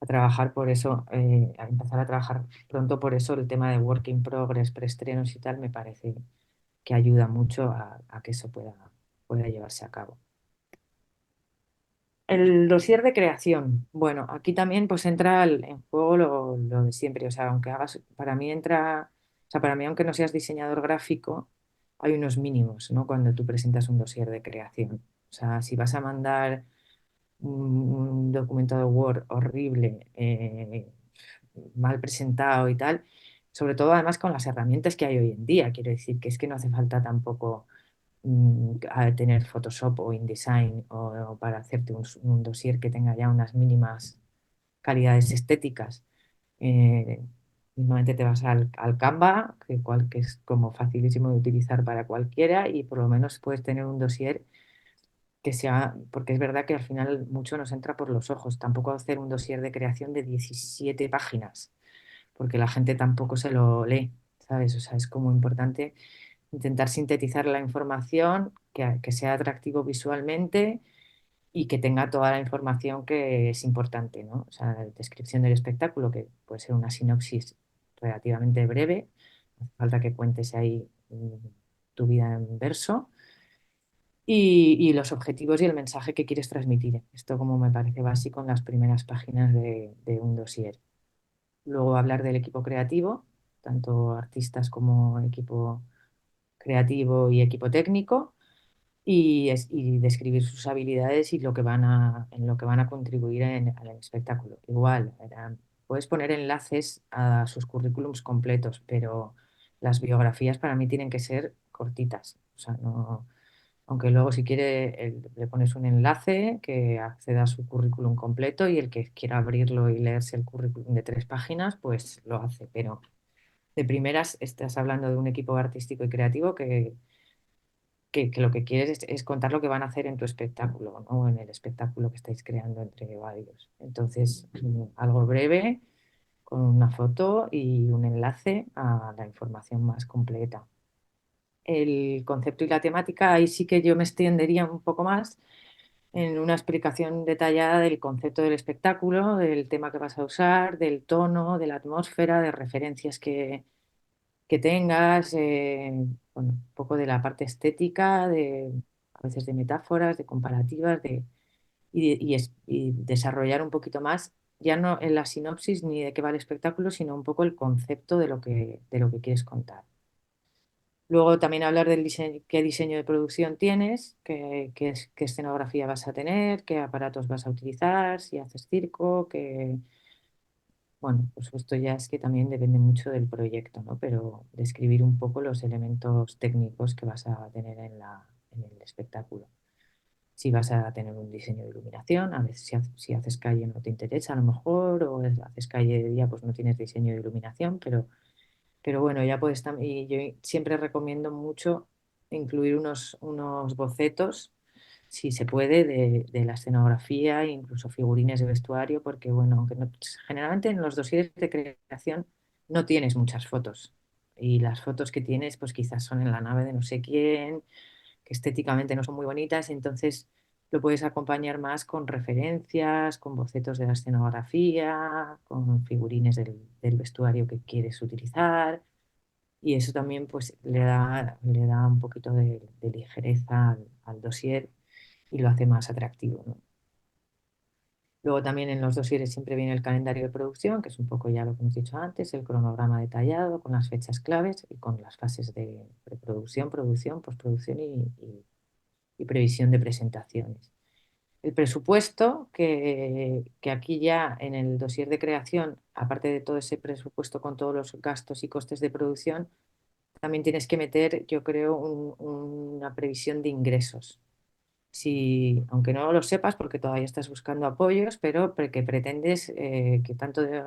a trabajar por eso, a empezar a trabajar pronto por eso el tema de work in progress, preestrenos y tal, me parece que ayuda mucho a que eso pueda llevarse a cabo. El dossier de creación. Bueno, aquí también pues entra en juego lo de siempre. O sea, para mí o sea, para mí aunque no seas diseñador gráfico, hay unos mínimos, ¿no? Cuando tú presentas un dossier de creación. O sea, si vas a mandar un documento de Word horrible, mal presentado y tal, sobre todo además con las herramientas que hay hoy en día. Quiero decir que es que no hace falta tampoco a tener Photoshop o InDesign o para hacerte un dossier que tenga ya unas mínimas calidades estéticas. Eh, Normalmente te vas al Canva, que es como facilísimo de utilizar para cualquiera y por lo menos puedes tener un dossier que sea, porque es verdad que al final mucho nos entra por los ojos. Tampoco hacer un dossier de creación de 17 páginas, porque la gente tampoco se lo lee, ¿sabes? O sea, es como importante intentar sintetizar la información, que sea atractivo visualmente y que tenga toda la información que es importante, ¿no? O sea, la descripción del espectáculo, que puede ser una sinopsis relativamente breve, no hace falta que cuentes ahí tu vida en verso, y los objetivos y el mensaje que quieres transmitir. Esto como me parece básico en las primeras páginas de un dossier. Luego hablar del equipo creativo, tanto artistas como equipo creativo y equipo técnico, y describir sus habilidades y en lo que van a contribuir al espectáculo. Igual, puedes poner enlaces a sus currículums completos, pero las biografías para mí tienen que ser cortitas. O sea, no, aunque luego si quiere le pones un enlace que acceda a su currículum completo y el que quiera abrirlo y leerse el currículum de 3 páginas, pues lo hace. Pero de primeras estás hablando de un equipo artístico y creativo que lo que quieres es contar lo que van a hacer en tu espectáculo, ¿no? O en el espectáculo que estáis creando entre varios. Entonces, algo breve, con una foto y un enlace a la información más completa. El concepto y la temática, ahí sí que yo me extendería un poco más en una explicación detallada del concepto del espectáculo, del tema que vas a usar, del tono, de la atmósfera, de referencias que tengas, bueno, un poco de la parte estética, a veces de metáforas, de comparativas, y desarrollar un poquito más ya no en la sinopsis ni de qué va el espectáculo, sino un poco el concepto de lo que quieres contar. Luego también hablar del diseño, qué diseño de producción tienes, qué escenografía vas a tener, qué aparatos vas a utilizar, si haces circo, bueno, pues esto ya es que también depende mucho del proyecto, ¿no? Pero describir un poco los elementos técnicos que vas a tener en el espectáculo. Si vas a tener un diseño de iluminación, a veces si haces calle no te interesa a lo mejor, o haces calle de día pues no tienes diseño de iluminación, pero bueno, ya puedes también, y yo siempre recomiendo mucho incluir unos bocetos, si se puede, de la escenografía, incluso figurines de vestuario, porque bueno, aunque generalmente en los dosieres de creación no tienes muchas fotos. Y las fotos que tienes, pues quizás son en la nave de no sé quién, que estéticamente no son muy bonitas, entonces lo puedes acompañar más con referencias, con bocetos de la escenografía, con figurines del vestuario que quieres utilizar, y eso también pues le da un poquito de ligereza al dossier y lo hace más atractivo, ¿no? Luego también en los dosieres siempre viene el calendario de producción, que es un poco ya lo que hemos dicho antes, el cronograma detallado con las fechas claves y con las fases de preproducción, producción, postproducción y previsión de presentaciones. El presupuesto, que aquí ya en el dossier de creación, aparte de todo ese presupuesto con todos los gastos y costes de producción, también tienes que meter, yo creo, una previsión de ingresos. Si, aunque no lo sepas porque todavía estás buscando apoyos, pero que pretendes que tanto de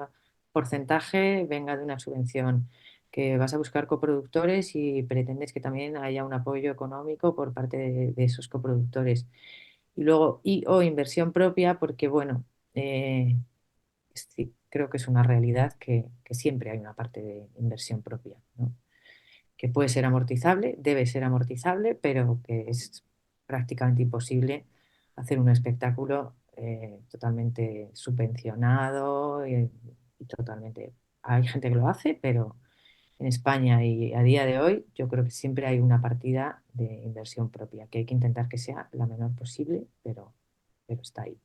porcentaje venga de una subvención, que vas a buscar coproductores y pretendes que también haya un apoyo económico por parte de esos coproductores. Y luego, o inversión propia, porque bueno, sí, creo que es una realidad que siempre hay una parte de inversión propia, ¿no? Que puede ser amortizable, debe ser amortizable, pero que es prácticamente imposible hacer un espectáculo totalmente subvencionado y totalmente... Hay gente que lo hace, pero en España y a día de hoy yo creo que siempre hay una partida de inversión propia, que hay que intentar que sea la menor posible, pero está ahí.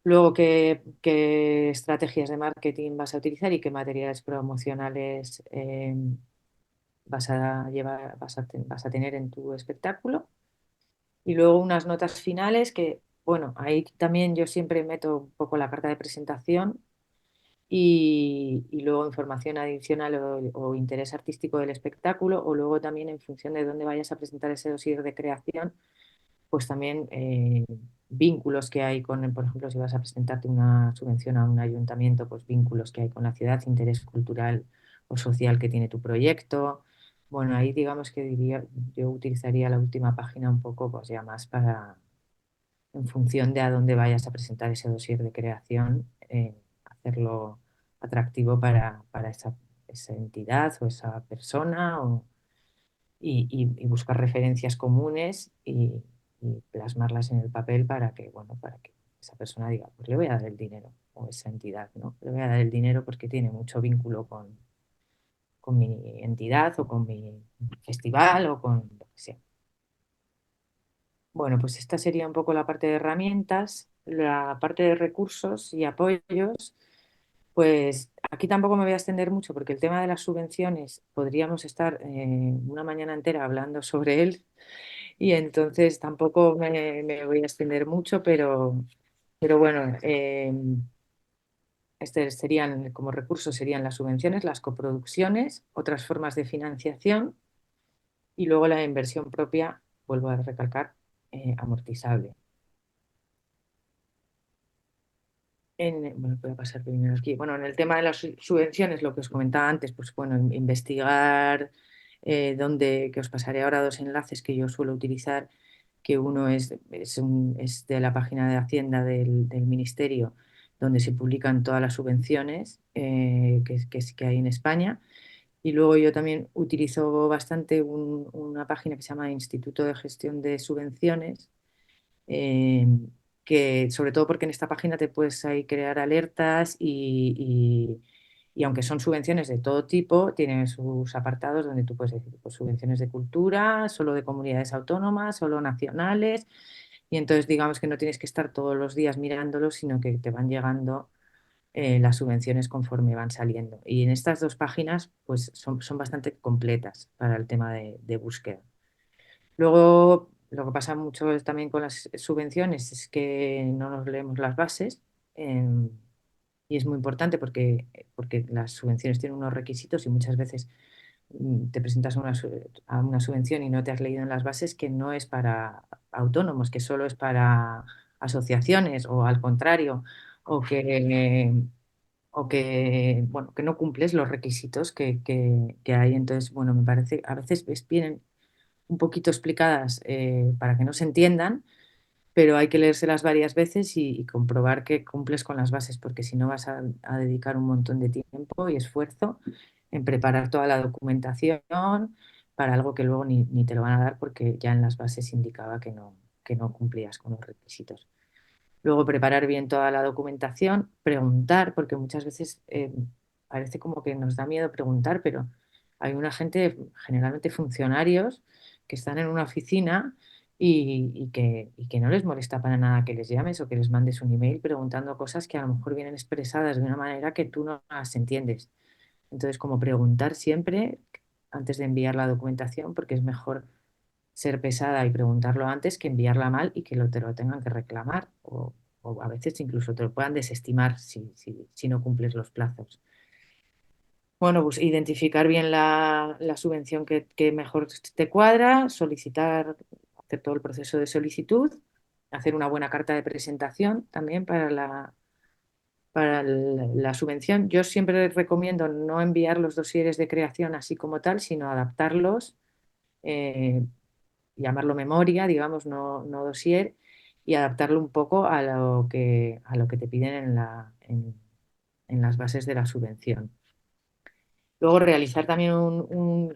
Luego, qué estrategias de marketing vas a utilizar y qué materiales promocionales vas a tener en tu espectáculo. Y luego unas notas finales que, bueno, ahí también yo siempre meto un poco la carta de presentación y luego información adicional o interés artístico del espectáculo, o luego también en función de dónde vayas a presentar ese dossier de creación, pues también vínculos que hay con, por ejemplo, si vas a presentarte una subvención a un ayuntamiento, pues vínculos que hay con la ciudad, interés cultural o social que tiene tu proyecto. Bueno, ahí digamos que yo utilizaría la última página un poco, pues ya más para, en función de a dónde vayas a presentar ese dossier de creación, hacerlo atractivo para esa entidad o esa persona y buscar referencias comunes y plasmarlas en el papel para que, bueno, para que esa persona diga, pues le voy a dar el dinero, o esa entidad, ¿no? Le voy a dar el dinero porque tiene mucho vínculo con mi entidad o con mi festival o con lo que sea. Bueno, pues esta sería un poco la parte de herramientas, la parte de recursos y apoyos. Pues aquí tampoco me voy a extender mucho porque el tema de las subvenciones podríamos estar una mañana entera hablando sobre él y entonces tampoco me voy a extender mucho, pero bueno, serían como recursos serían las subvenciones, las coproducciones, otras formas de financiación y luego la inversión propia, vuelvo a recalcar, amortizable. Bueno, voy a pasar primero aquí. Bueno, en el tema de las subvenciones, lo que os comentaba antes, pues bueno, investigar que os pasaré ahora dos enlaces que yo suelo utilizar, que uno es de la página de Hacienda del Ministerio, donde se publican todas las subvenciones que hay en España. Y luego yo también utilizo bastante una página que se llama Instituto de Gestión de Subvenciones, eh, que sobre todo porque en esta página te puedes ahí crear alertas y aunque son subvenciones de todo tipo, tienen sus apartados donde tú puedes decir pues, subvenciones de cultura, solo de comunidades autónomas, solo nacionales, y entonces digamos que no tienes que estar todos los días mirándolos, sino que te van llegando las subvenciones conforme van saliendo. Y en estas dos páginas pues son bastante completas para el tema de búsqueda. Luego, lo que pasa mucho también con las subvenciones es que no nos leemos las bases, y es muy importante porque las subvenciones tienen unos requisitos y muchas veces te presentas a una subvención y no te has leído en las bases que no es para autónomos, que solo es para asociaciones o al contrario, o bueno, que no cumples los requisitos que hay. Entonces, bueno, me parece, a veces vienen un poquito explicadas para que no se entiendan, pero hay que leérselas varias veces y comprobar que cumples con las bases, porque si no vas a dedicar un montón de tiempo y esfuerzo en preparar toda la documentación para algo que luego ni te lo van a dar porque ya en las bases indicaba que no cumplías con los requisitos. Luego preparar bien toda la documentación, preguntar, porque muchas veces parece como que nos da miedo preguntar, pero hay una gente, generalmente funcionarios, que están en una oficina y que no les molesta para nada que les llames o que les mandes un email preguntando cosas que a lo mejor vienen expresadas de una manera que tú no las entiendes. Entonces, como preguntar siempre antes de enviar la documentación, porque es mejor ser pesada y preguntarlo antes que enviarla mal y que te lo tengan que reclamar o a veces incluso te lo puedan desestimar si no cumples los plazos. Bueno, pues identificar bien la subvención que mejor te cuadra, solicitar, hacer todo el proceso de solicitud, hacer una buena carta de presentación también para la subvención. Yo siempre recomiendo no enviar los dosieres de creación así como tal, sino adaptarlos, eh, llamarlo memoria, digamos, no dossier, y adaptarlo un poco a lo que te piden en las bases de la subvención. Luego realizar también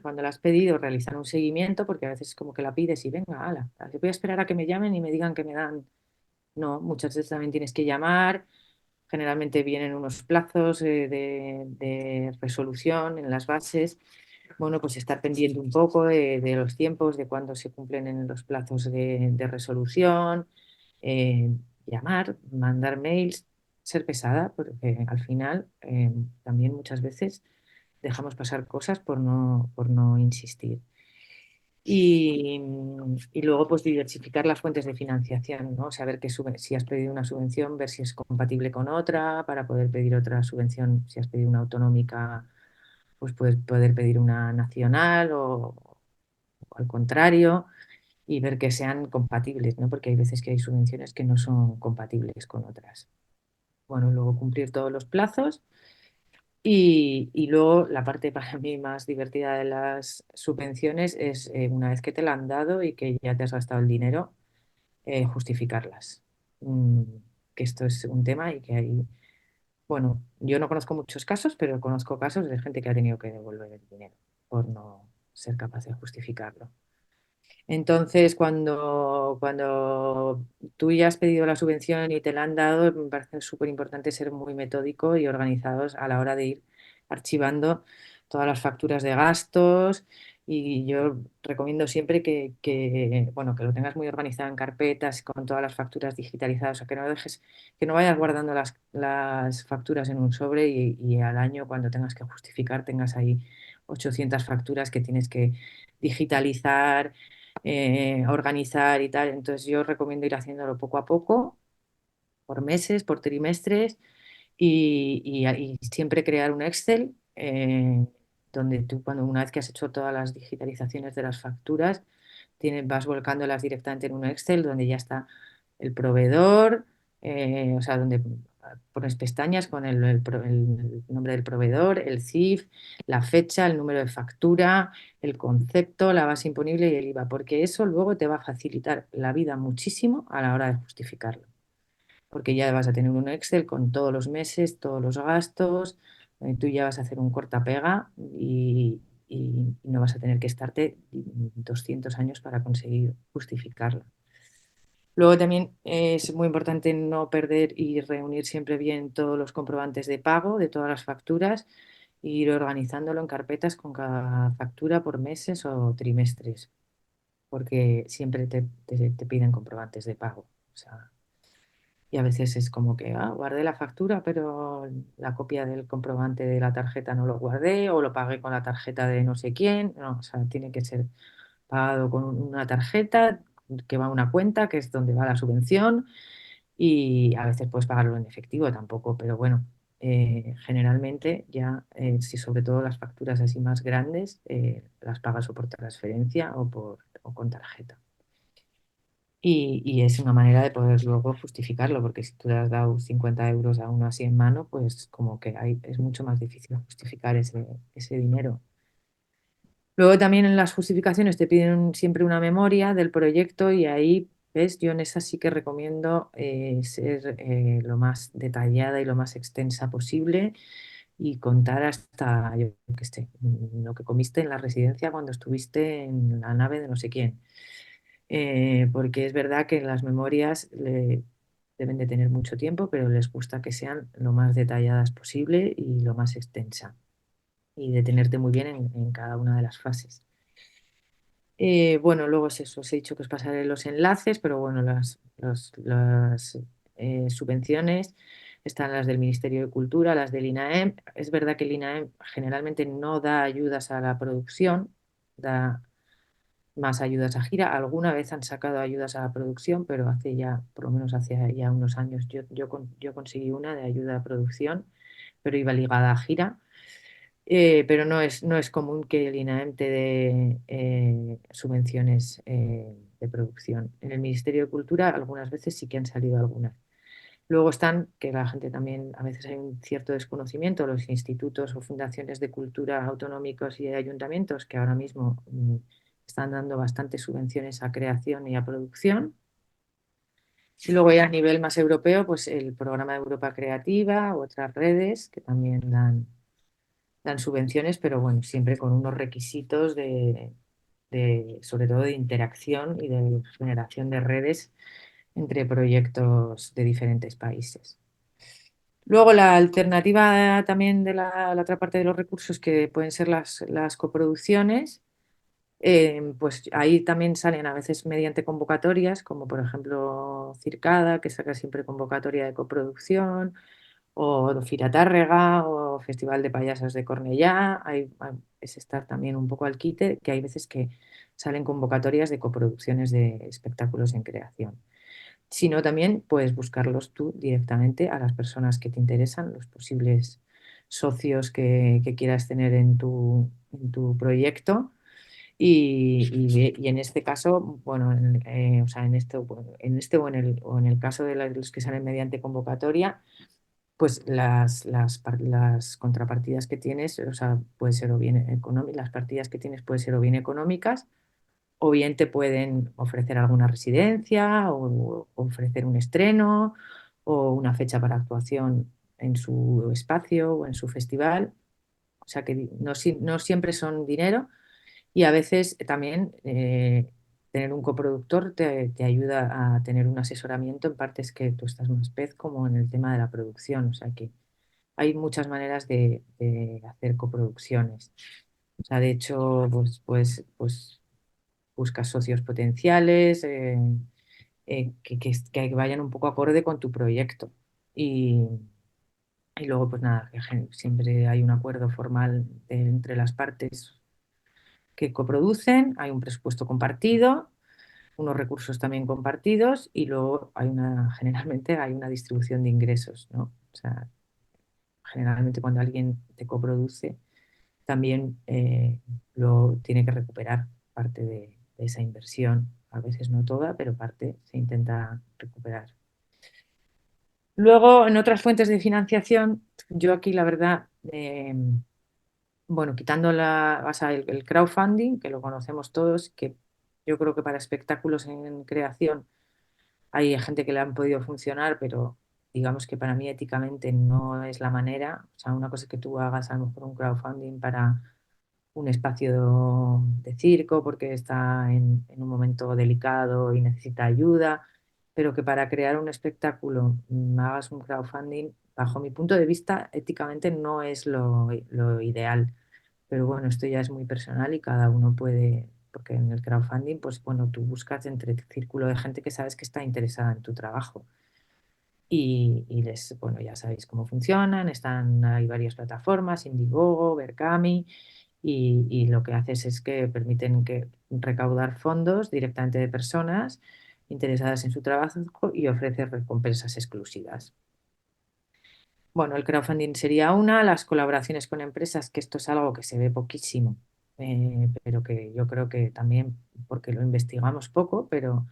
cuando la has pedido, realizar un seguimiento, porque a veces es como que la pides y venga, ala, voy a esperar a que me llamen y me digan que me dan. No, muchas veces también tienes que llamar. Generalmente vienen unos plazos de resolución en las bases. Bueno, pues estar pendiente un poco de los tiempos, de cuándo se cumplen en los plazos de resolución, eh, llamar, mandar mails, ser pesada, porque al final también muchas veces dejamos pasar cosas por no insistir. Y luego, pues diversificar las fuentes de financiación, ¿no? Saber si has pedido una subvención, ver si es compatible con otra, para poder pedir otra subvención. Si has pedido una autonómica, pues puedes poder pedir una nacional o al contrario, y ver que sean compatibles, ¿no? Porque hay veces que hay subvenciones que no son compatibles con otras. Bueno, luego cumplir todos los plazos. Y luego la parte para mí más divertida de las subvenciones es una vez que te la han dado y que ya te has gastado el dinero, justificarlas. Mm, que esto es un tema y que hay, bueno, yo no conozco muchos casos, pero conozco casos de gente que ha tenido que devolver el dinero por no ser capaz de justificarlo. Entonces, cuando tú ya has pedido la subvención y te la han dado, me parece súper importante ser muy metódico y organizados a la hora de ir archivando todas las facturas de gastos. Y yo recomiendo siempre bueno, que lo tengas muy organizado en carpetas con todas las facturas digitalizadas, o sea, que no vayas guardando las facturas en un sobre y al año cuando tengas que justificar tengas ahí 800 facturas que tienes que digitalizar, organizar y tal. Entonces yo recomiendo ir haciéndolo poco a poco, por meses, por trimestres y siempre crear un Excel, donde tú una vez que has hecho todas las digitalizaciones de las facturas, vas volcándolas directamente en un Excel donde ya está el proveedor, o sea, donde pones pestañas con el nombre del proveedor, el CIF, la fecha, el número de factura, el concepto, la base imponible y el IVA, porque eso luego te va a facilitar la vida muchísimo a la hora de justificarlo, porque ya vas a tener un Excel con todos los meses, todos los gastos, tú ya vas a hacer un corta-pega y no vas a tener que estarte 200 años para conseguir justificarlo. Luego también es muy importante no perder y reunir siempre bien todos los comprobantes de pago de todas las facturas e ir organizándolo en carpetas con cada factura por meses o trimestres, porque siempre te piden comprobantes de pago. O sea, y a veces es como que, guardé la factura, pero la copia del comprobante de la tarjeta no lo guardé o lo pagué con la tarjeta de no sé quién. No, o sea, tiene que ser pagado con una tarjeta que va a una cuenta, que es donde va la subvención, y a veces puedes pagarlo en efectivo tampoco, pero bueno, generalmente ya, si sobre todo las facturas así más grandes, las pagas o por transferencia o con tarjeta. Y es una manera de poder luego justificarlo, porque si tú le has dado 50 euros a uno así en mano, pues como que es mucho más difícil justificar ese dinero. Luego también en las justificaciones te piden siempre una memoria del proyecto y ahí, ves, yo en esa sí que recomiendo ser lo más detallada y lo más extensa posible y contar hasta, yo qué sé, lo que comiste en la residencia cuando estuviste en la nave de no sé quién. Porque es verdad que las memorias deben de tener mucho tiempo, pero les gusta que sean lo más detalladas posible y lo más extensa y detenerte muy bien en cada una de las fases. Bueno, luego es eso, os he dicho que os pasaré los enlaces, pero bueno, las subvenciones están las del Ministerio de Cultura, las del INAEM. Es verdad que el INAEM generalmente no da ayudas a la producción, da más ayudas a gira. Alguna vez han sacado ayudas a la producción, pero hace ya, por lo menos hace ya unos años, yo conseguí una de ayuda a producción, pero iba ligada a gira. Pero no es común que el INAEM te dé subvenciones de producción. En el Ministerio de Cultura algunas veces sí que han salido algunas. Luego están, que la gente también, a veces hay un cierto desconocimiento, los institutos o fundaciones de cultura autonómicos y de ayuntamientos que ahora mismo están dando bastantes subvenciones a creación y a producción. Y luego ya a nivel más europeo, pues el programa de Europa Creativa u otras redes que también dan subvenciones, pero bueno, siempre con unos requisitos sobre todo de interacción y de generación de redes entre proyectos de diferentes países. Luego la alternativa también de la otra parte de los recursos que pueden ser las coproducciones, pues ahí también salen a veces mediante convocatorias, como por ejemplo Circada, que saca siempre convocatoria de coproducción, o Fira Tárrega, o Festival de Payasas de Cornellá. Es estar también un poco al quite, que hay veces que salen convocatorias de coproducciones de espectáculos en creación. Si no, también puedes buscarlos tú directamente a las personas que te interesan, los posibles socios que quieras tener en tu proyecto. Y en este caso, bueno, o sea, en este o en el caso de los que salen mediante convocatoria, pues las contrapartidas que tienes, o sea, puede ser o bien las partidas que tienes pueden ser o bien económicas, o bien te pueden ofrecer alguna residencia, o ofrecer un estreno, o una fecha para actuación en su espacio o en su festival. O sea que no siempre son dinero, y a veces también tener un coproductor te ayuda a tener un asesoramiento en partes que tú estás más pez, como en el tema de la producción. O sea que hay muchas maneras de hacer coproducciones. O sea, de hecho, pues buscas socios potenciales que vayan un poco acorde con tu proyecto. Y luego, pues nada, que siempre hay un acuerdo formal entre las partes que coproducen, hay un presupuesto compartido, unos recursos también compartidos, y luego generalmente hay una distribución de ingresos, ¿no? O sea, generalmente cuando alguien te coproduce, también lo tiene que recuperar parte de esa inversión. A veces no toda, pero parte se intenta recuperar. Luego, en otras fuentes de financiación, yo aquí la verdad, bueno, quitando o sea, el crowdfunding, que lo conocemos todos, que yo creo que para espectáculos en creación hay gente que le han podido funcionar, pero digamos que para mí éticamente no es la manera. O sea, una cosa es que tú hagas a lo mejor un crowdfunding para un espacio de circo porque está en un momento delicado y necesita ayuda, pero que para crear un espectáculo hagas un crowdfunding, bajo mi punto de vista, éticamente no es lo ideal. Pero bueno, esto ya es muy personal y cada uno puede, porque en el crowdfunding, pues bueno, tú buscas entre el círculo de gente que sabes que está interesada en tu trabajo. bueno, ya sabéis cómo funcionan, hay varias plataformas, Indiegogo, Berkami, y lo que haces es que permiten recaudar fondos directamente de personas interesadas en su trabajo y ofrecer recompensas exclusivas. Bueno, el crowdfunding sería una, las colaboraciones con empresas, que esto es algo que se ve poquísimo, pero que yo creo que también, porque lo investigamos poco, pero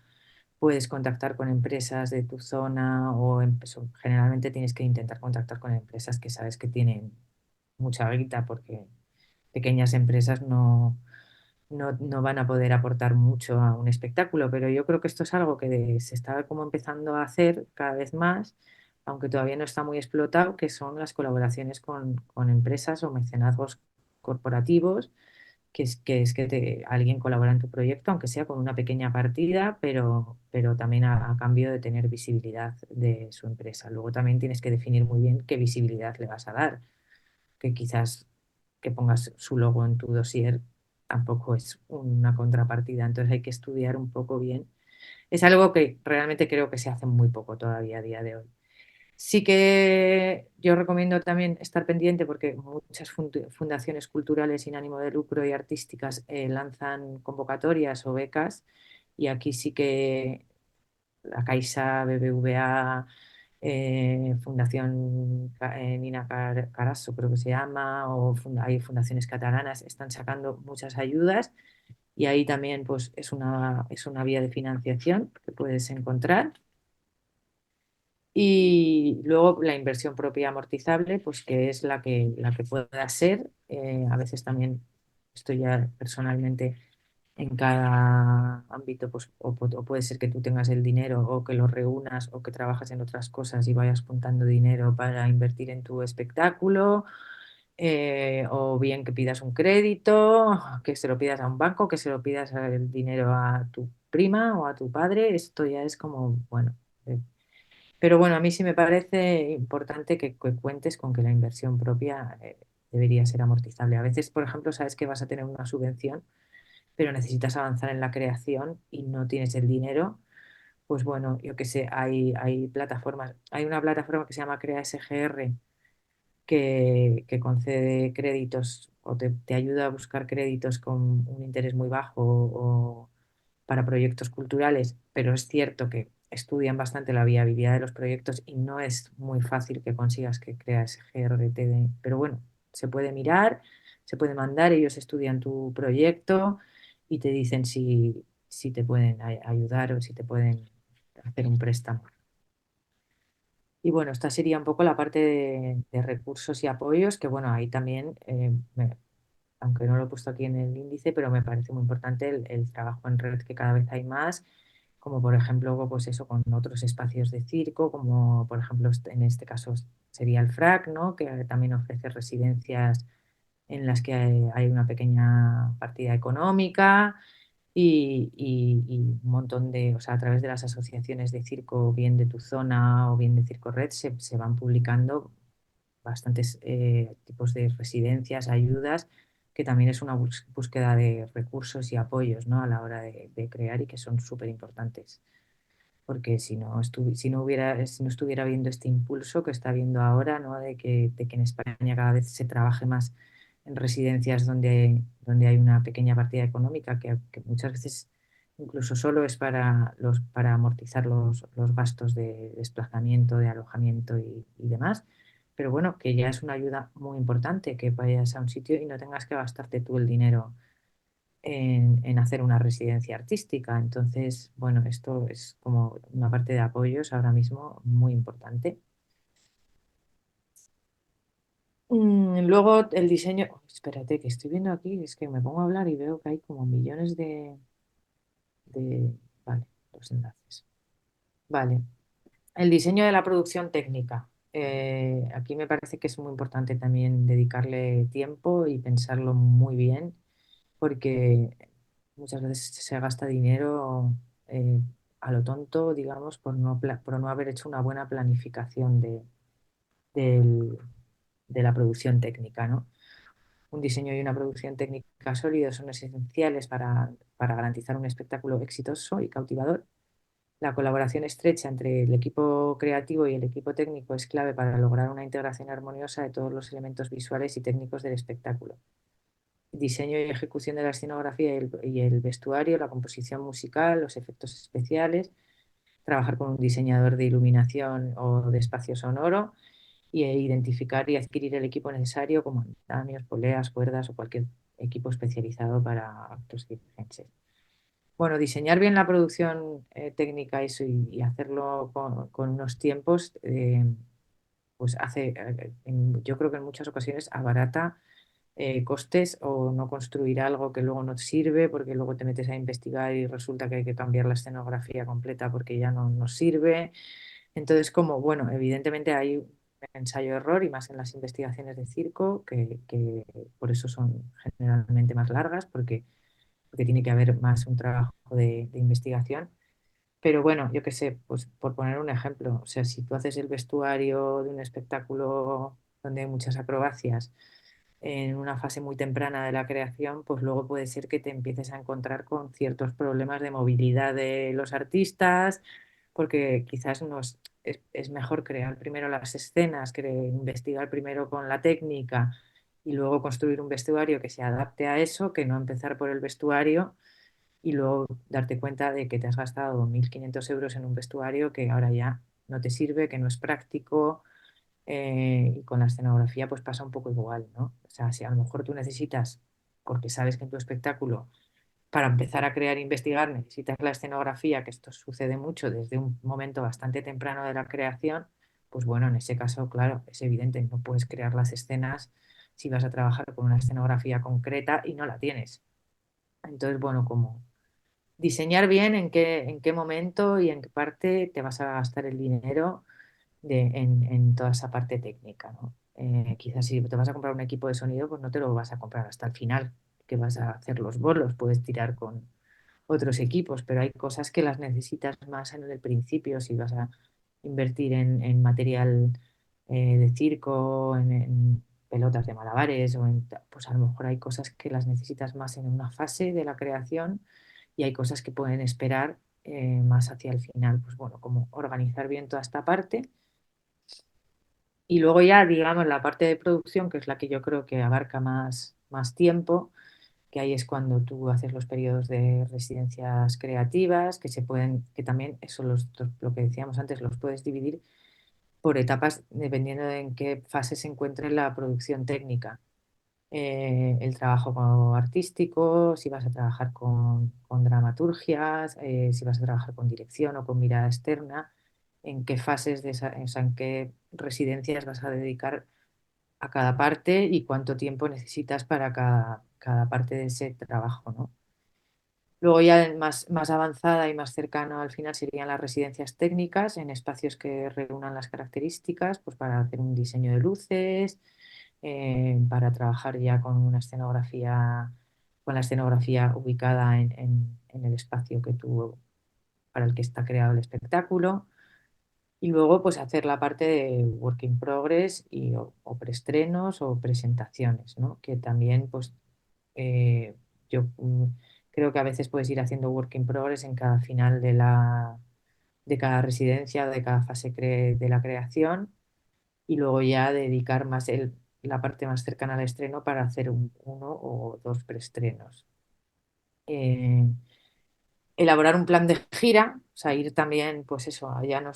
puedes contactar con empresas de tu zona generalmente tienes que intentar contactar con empresas que sabes que tienen mucha guita, porque pequeñas empresas no van a poder aportar mucho a un espectáculo, pero yo creo que esto es algo que se está como empezando a hacer cada vez más, aunque todavía no está muy explotado, que son las colaboraciones con empresas o mecenazgos corporativos, que alguien colabora en tu proyecto, aunque sea con una pequeña partida, pero también a cambio de tener visibilidad de su empresa. Luego también tienes que definir muy bien qué visibilidad le vas a dar, que quizás que pongas su logo en tu dossier tampoco es una contrapartida, entonces hay que estudiar un poco bien. Es algo que realmente creo que se hace muy poco todavía a día de hoy. Sí que yo recomiendo también estar pendiente porque muchas fundaciones culturales sin ánimo de lucro y artísticas lanzan convocatorias o becas, y aquí sí que la Caixa, BBVA, Fundación Nina Carasso creo que se llama, o hay fundaciones catalanas, están sacando muchas ayudas, y ahí también pues es una vía de financiación que puedes encontrar. Y luego la inversión propia amortizable, pues que es la que pueda ser. A veces también, esto ya personalmente en cada ámbito, pues o puede ser que tú tengas el dinero o que lo reúnas o que trabajas en otras cosas y vayas juntando dinero para invertir en tu espectáculo, o bien que pidas un crédito, que se lo pidas a un banco, que se lo pidas el dinero a tu prima o a tu padre. Esto ya es como, bueno. Pero bueno, a mí sí me parece importante que cuentes con que la inversión propia debería ser amortizable. A veces, por ejemplo, sabes que vas a tener una subvención, pero necesitas avanzar en la creación y no tienes el dinero. Pues bueno, yo qué sé, hay plataformas. Hay una plataforma que se llama Crea SGR que concede créditos o te ayuda a buscar créditos con un interés muy bajo o para proyectos culturales, pero es cierto que estudian bastante la viabilidad de los proyectos y no es muy fácil que consigas que creas GRTD, pero bueno, se puede mirar, se puede mandar, ellos estudian tu proyecto y te dicen si te pueden ayudar o si te pueden hacer un préstamo. Y bueno, esta sería un poco la parte de recursos y apoyos, que bueno, ahí también, aunque no lo he puesto aquí en el índice, pero me parece muy importante el trabajo en red, que cada vez hay más, como por ejemplo, pues eso, con otros espacios de circo, como por ejemplo en este caso sería el FRAC, ¿no? Que también ofrece residencias en las que hay una pequeña partida económica, y un montón o sea, a través de las asociaciones de circo, bien de tu zona o bien de Circo Red, se van publicando bastantes tipos de residencias, ayudas, que también es una búsqueda de recursos y apoyos, ¿no? A la hora de crear, y que son súper importantes. Porque si no estuviera viendo este impulso que está viendo ahora, ¿no? De que en España cada vez se trabaje más en residencias donde hay una pequeña partida económica, que muchas veces incluso solo es para amortizar los gastos de desplazamiento, de alojamiento y demás. Pero bueno, que ya es una ayuda muy importante que vayas a un sitio y no tengas que gastarte tú el dinero en hacer una residencia artística. Entonces, bueno, esto es como una parte de apoyos ahora mismo muy importante. Luego el diseño, espérate, que estoy viendo aquí, es que me pongo a hablar y veo que hay como millones vale, los enlaces. Vale, el diseño de la producción técnica. Aquí me parece que es muy importante también dedicarle tiempo y pensarlo muy bien, porque muchas veces se gasta dinero a lo tonto, digamos, por no haber hecho una buena planificación del- de la producción técnica, ¿no? Un diseño y una producción técnica sólidos son esenciales para garantizar un espectáculo exitoso y cautivador. La colaboración estrecha entre el equipo creativo y el equipo técnico es clave para lograr una integración armoniosa de todos los elementos visuales y técnicos del espectáculo. Diseño y ejecución de la escenografía y el vestuario, la composición musical, los efectos especiales, trabajar con un diseñador de iluminación o de espacio sonoro y identificar y adquirir el equipo necesario como andamios, poleas, cuerdas o cualquier equipo especializado para actos circenses. Bueno, diseñar bien la producción técnica y hacerlo con unos tiempos, pues hace, yo creo que en muchas ocasiones abarata costes o no construir algo que luego no te sirve porque luego te metes a investigar y resulta que hay que cambiar la escenografía completa porque ya no nos sirve. Entonces, como, bueno, evidentemente hay un ensayo-error y más en las investigaciones de circo, que por eso son generalmente más largas, porque tiene que haber más un trabajo de investigación. Pero bueno, yo qué sé, pues por poner un ejemplo, o sea, si tú haces el vestuario de un espectáculo donde hay muchas acrobacias en una fase muy temprana de la creación, pues luego puede ser que te empieces a encontrar con ciertos problemas de movilidad de los artistas, porque quizás es mejor crear primero las escenas, investigar primero con la técnica y luego construir un vestuario que se adapte a eso, que no empezar por el vestuario y luego darte cuenta de que te has gastado 1.500 euros en un vestuario que ahora ya no te sirve, que no es práctico, y con la escenografía pues pasa un poco igual, ¿no? O sea, si a lo mejor tú necesitas, porque sabes que en tu espectáculo, para empezar a crear e investigar, necesitas la escenografía, que esto sucede mucho desde un momento bastante temprano de la creación, pues bueno, en ese caso, claro, es evidente, no puedes crear las escenas si vas a trabajar con una escenografía concreta y no la tienes. Entonces, bueno, como diseñar bien en qué momento y en qué parte te vas a gastar el dinero en toda esa parte técnica, ¿no? Quizás si te vas a comprar un equipo de sonido, pues no te lo vas a comprar hasta el final, que vas a hacer los bolos, puedes tirar con otros equipos, pero hay cosas que las necesitas más en el principio, si vas a invertir en material de circo, en pelotas de malabares, pues a lo mejor hay cosas que las necesitas más en una fase de la creación y hay cosas que pueden esperar más hacia el final. Pues bueno, como organizar bien toda esta parte. Y luego ya, digamos, la parte de producción, que es la que yo creo que abarca más tiempo, que ahí es cuando tú haces los periodos de residencias creativas, que se pueden, que también eso lo que decíamos antes, los puedes dividir por etapas dependiendo de en qué fase se encuentre la producción técnica. El trabajo artístico, si vas a trabajar con dramaturgias, si vas a trabajar con dirección o con mirada externa, en qué fases o sea, en qué residencias vas a dedicar a cada parte y cuánto tiempo necesitas para cada parte de ese trabajo, ¿no? Luego ya más avanzada y más cercano al final serían las residencias técnicas en espacios que reúnan las características, pues para hacer un diseño de luces, para trabajar ya con una escenografía, con la escenografía ubicada en el espacio para el que está creado el espectáculo. Y luego pues hacer la parte de work in progress o preestrenos o presentaciones, ¿no? Que también pues yo creo que a veces puedes ir haciendo work in progress en cada final de cada residencia, de cada fase de la creación y luego ya dedicar más la parte más cercana al estreno para hacer uno o dos preestrenos. Elaborar un plan de gira, o sea, ir también, pues eso, ya no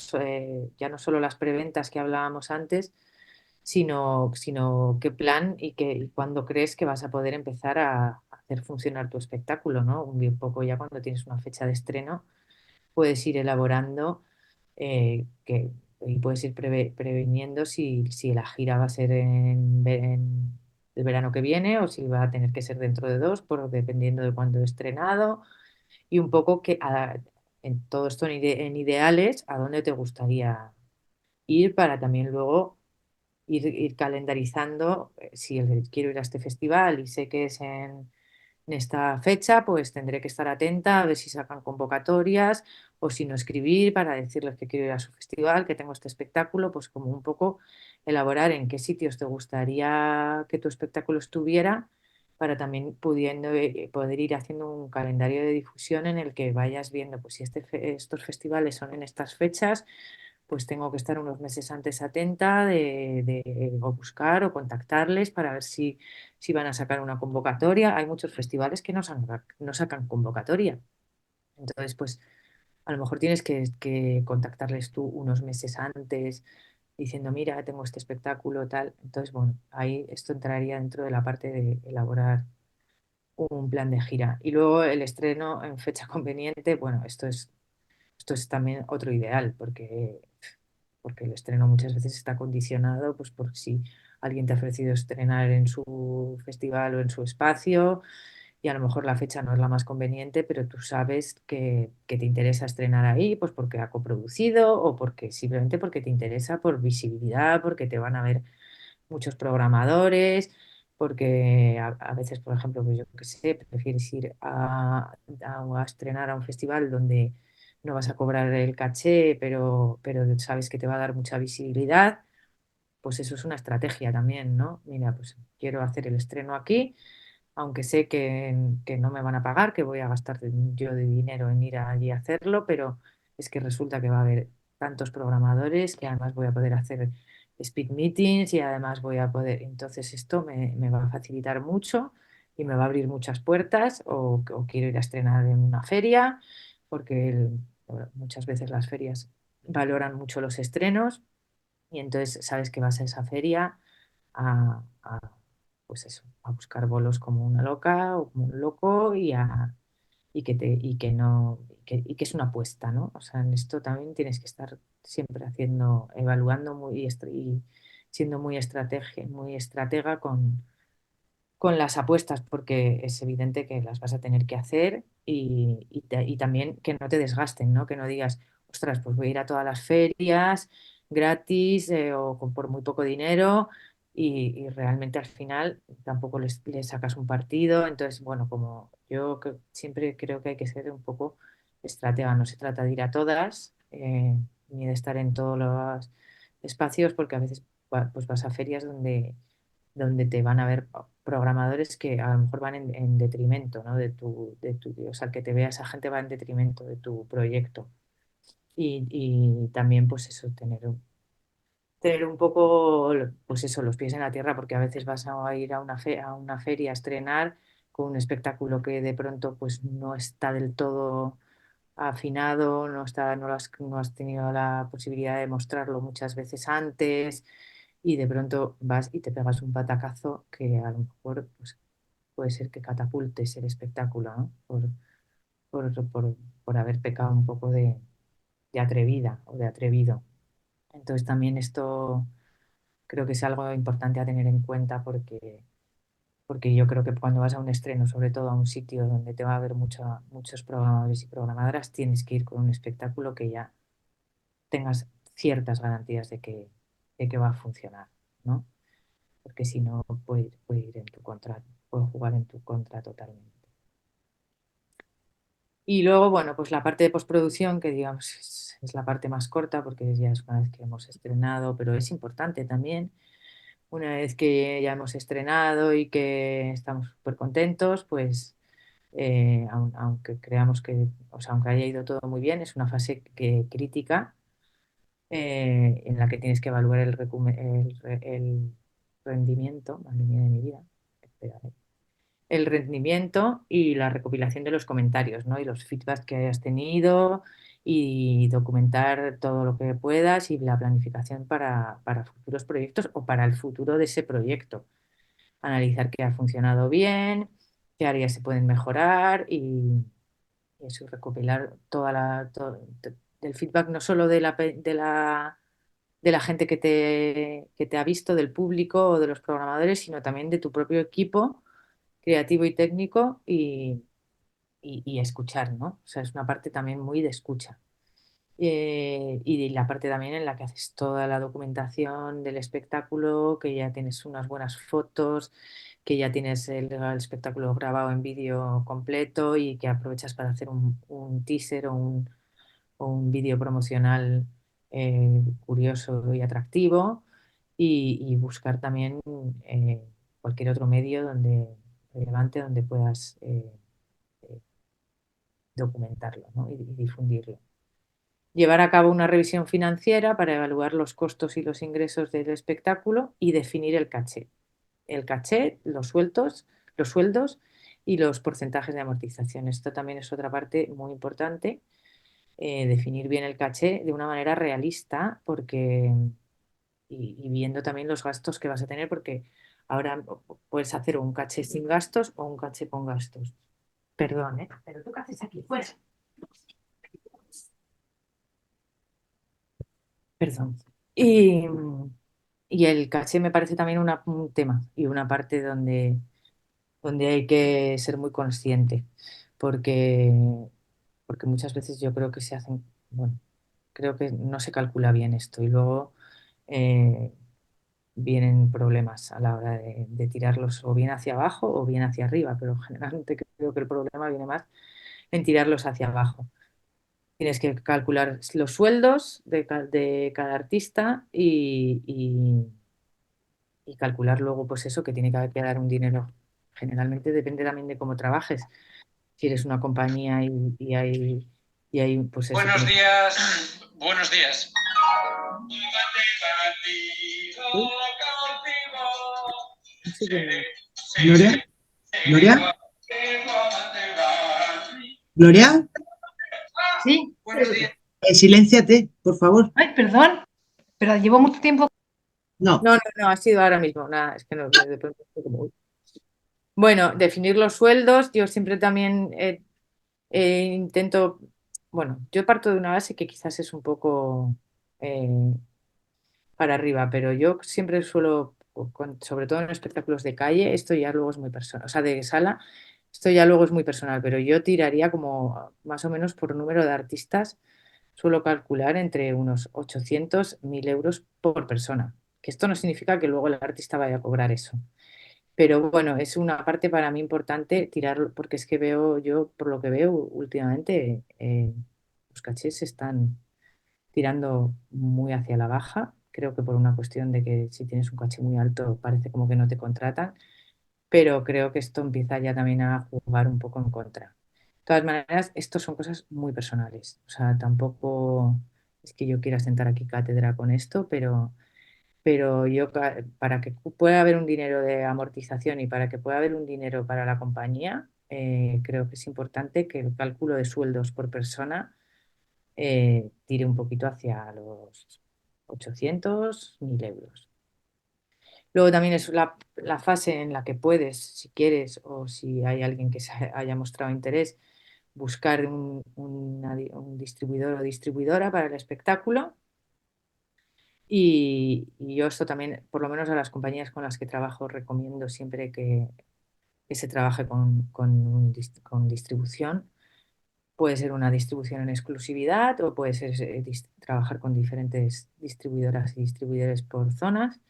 solo las preventas que hablábamos antes, sino qué plan y cuándo crees que vas a poder empezar a hacer funcionar tu espectáculo, ¿no? Un poco ya cuando tienes una fecha de estreno, puedes ir elaborando y puedes ir previniendo si la gira va a ser en el verano que viene o si va a tener que ser dentro de dos, dependiendo de cuándo he estrenado y un poco en todo esto en ideales, a dónde te gustaría ir para también luego ir calendarizando, si quiero ir a este festival y sé que es en esta fecha, pues tendré que estar atenta a ver si sacan convocatorias o si no escribir para decirles que quiero ir a su festival, que tengo este espectáculo, pues como un poco elaborar en qué sitios te gustaría que tu espectáculo estuviera para también poder ir haciendo un calendario de difusión en el que vayas viendo, pues si estos festivales son en estas fechas, pues tengo que estar unos meses antes atenta o buscar o contactarles para ver si van a sacar una convocatoria. Hay muchos festivales que no sacan convocatoria. Entonces, pues a lo mejor tienes que contactarles tú unos meses antes diciendo, mira, tengo este espectáculo, tal. Entonces, bueno, ahí esto entraría dentro de la parte de elaborar un plan de gira. Y luego el estreno en fecha conveniente, bueno, esto es también otro ideal, porque el estreno muchas veces está condicionado pues por si alguien te ha ofrecido estrenar en su festival o en su espacio y a lo mejor la fecha no es la más conveniente, pero tú sabes que te interesa estrenar ahí, pues porque ha coproducido o porque simplemente porque te interesa por visibilidad, porque te van a ver muchos programadores, porque a veces, por ejemplo, pues yo qué sé, prefieres ir a estrenar a un festival donde no vas a cobrar el caché, pero sabes que te va a dar mucha visibilidad, pues eso es una estrategia también, ¿no? Mira, pues quiero hacer el estreno aquí, aunque sé que no me van a pagar, que voy a gastar yo de dinero en ir allí a hacerlo, pero es que resulta que va a haber tantos programadores que además voy a poder hacer speed meetings y además voy a poder, entonces esto me va a facilitar mucho y me va a abrir muchas puertas o quiero ir a estrenar en una feria, porque muchas veces las ferias valoran mucho los estrenos y entonces sabes que vas a esa feria a, pues eso, a buscar bolos como una loca o como un loco y que no, y que es una apuesta, ¿no? O sea, en esto también tienes que estar siempre evaluando y siendo muy estratega con las apuestas, porque es evidente que las vas a tener que hacer y también que no te desgasten, ¿no? Que no digas, ostras, pues voy a ir a todas las ferias gratis por muy poco dinero y realmente al final tampoco les sacas un partido. Entonces, bueno, como yo siempre creo que hay que ser un poco estratega, no se trata de ir a todas ni de estar en todos los espacios, porque a veces pues vas a ferias donde te van a ver programadores que a lo mejor van en detrimento, ¿no? O sea, que te vea esa gente va en detrimento de tu proyecto. Y también, pues eso, tener un poco, pues eso, los pies en la tierra, porque a veces vas a ir a una feria a estrenar con un espectáculo que de pronto pues no está del todo afinado, no has tenido la posibilidad de mostrarlo muchas veces antes y de pronto vas y te pegas un patacazo que a lo mejor pues, puede ser que catapultes el espectáculo, ¿no? Por, por- por haber pecado un poco de atrevida o de atrevido. Entonces también esto creo que es algo importante a tener en cuenta porque yo creo que cuando vas a un estreno, sobre todo a un sitio donde te va a haber muchos programadores y programadoras, tienes que ir con un espectáculo que ya tengas ciertas garantías de que va a funcionar, ¿no? Porque si no puede ir en tu contra, puede jugar en tu contra totalmente. Y luego, bueno, pues la parte de postproducción, que digamos es la parte más corta, porque ya es una vez que hemos estrenado, pero es importante también. Una vez que ya hemos estrenado y que estamos súper contentos, pues aunque creamos que, o sea, aunque haya ido todo muy bien, es una fase crítica en la que tienes que evaluar el rendimiento, madre mía de mi vida, espera, el rendimiento y la recopilación de los comentarios, ¿no? Y los feedbacks que hayas tenido y documentar todo lo que puedas y la planificación para futuros proyectos o para el futuro de ese proyecto. Analizar qué ha funcionado bien, qué áreas se pueden mejorar y eso, recopilar del feedback no solo de la gente que te ha visto, del público o de los programadores, sino también de tu propio equipo creativo y técnico y escuchar, ¿no? O sea, es una parte también muy de escucha. Y la parte también en la que haces toda la documentación del espectáculo, que ya tienes unas buenas fotos, que ya tienes el espectáculo grabado en vídeo completo y que aprovechas para hacer un teaser o un vídeo promocional curioso y atractivo y buscar también cualquier otro medio relevante donde puedas documentarlo, ¿no? y difundirlo. Llevar a cabo una revisión financiera para evaluar los costos y los ingresos del espectáculo y definir el caché. El caché, los sueldos y los porcentajes de amortización. Esto también es otra parte muy importante, definir bien el caché de una manera realista y viendo también los gastos que vas a tener, porque ahora puedes hacer un caché sin gastos o un caché con gastos. Perdón, ¿eh? Pero tú qué haces aquí, fuera. Perdón. Y el caché me parece también un tema y una parte donde hay que ser muy consciente, porque, porque muchas veces yo creo que se hacen, bueno, creo que no se calcula bien esto y luego eh, vienen problemas a la hora de tirarlos o bien hacia abajo o bien hacia arriba, pero generalmente creo que el problema viene más en tirarlos hacia abajo. Tienes que calcular los sueldos de cada artista y calcular luego, pues eso, que tiene que quedar un dinero. Generalmente depende también de cómo trabajes. Si eres una compañía y hay pues eso. Buenos días, buenos días. Uy, no sé quién es. Gloria, Gloria, Gloria, Sí, silénciate, por favor. ay, perdón, pero llevo mucho tiempo. No, No, ha sido ahora mismo. Nada, es que no, de pronto estoy como, uy. Bueno, definir los sueldos. Yo siempre también intento, bueno, yo parto de una base que quizás es un poco eh, para arriba, pero yo siempre suelo, sobre todo en espectáculos de calle, esto ya luego es muy personal, o sea, de sala, esto ya luego es muy personal, pero yo tiraría como más o menos por número de artistas, suelo calcular entre unos 800, 1000 euros por persona, que esto no significa que luego el artista vaya a cobrar eso. Pero bueno, es una parte para mí importante tirarlo, porque es que veo, yo por lo que veo últimamente, los cachés se están tirando muy hacia la baja. Creo que por una cuestión de que si tienes un caché muy alto parece como que no te contratan, pero creo que esto empieza ya también a jugar un poco en contra. De todas maneras, esto son cosas muy personales. O sea, tampoco es que yo quiera sentar aquí cátedra con esto, pero yo para que pueda haber un dinero de amortización y para que pueda haber un dinero para la compañía, creo que es importante que el cálculo de sueldos por persona tire un poquito hacia los 800, 1000 euros. Luego también es la fase en la que puedes, si quieres o si hay alguien que se haya mostrado interés, buscar un distribuidor o distribuidora para el espectáculo. Y yo esto también, por lo menos a las compañías con las que trabajo, recomiendo siempre que se trabaje con distribución. Puede ser una distribución en exclusividad o puede ser trabajar con diferentes distribuidoras y distribuidores por zonas.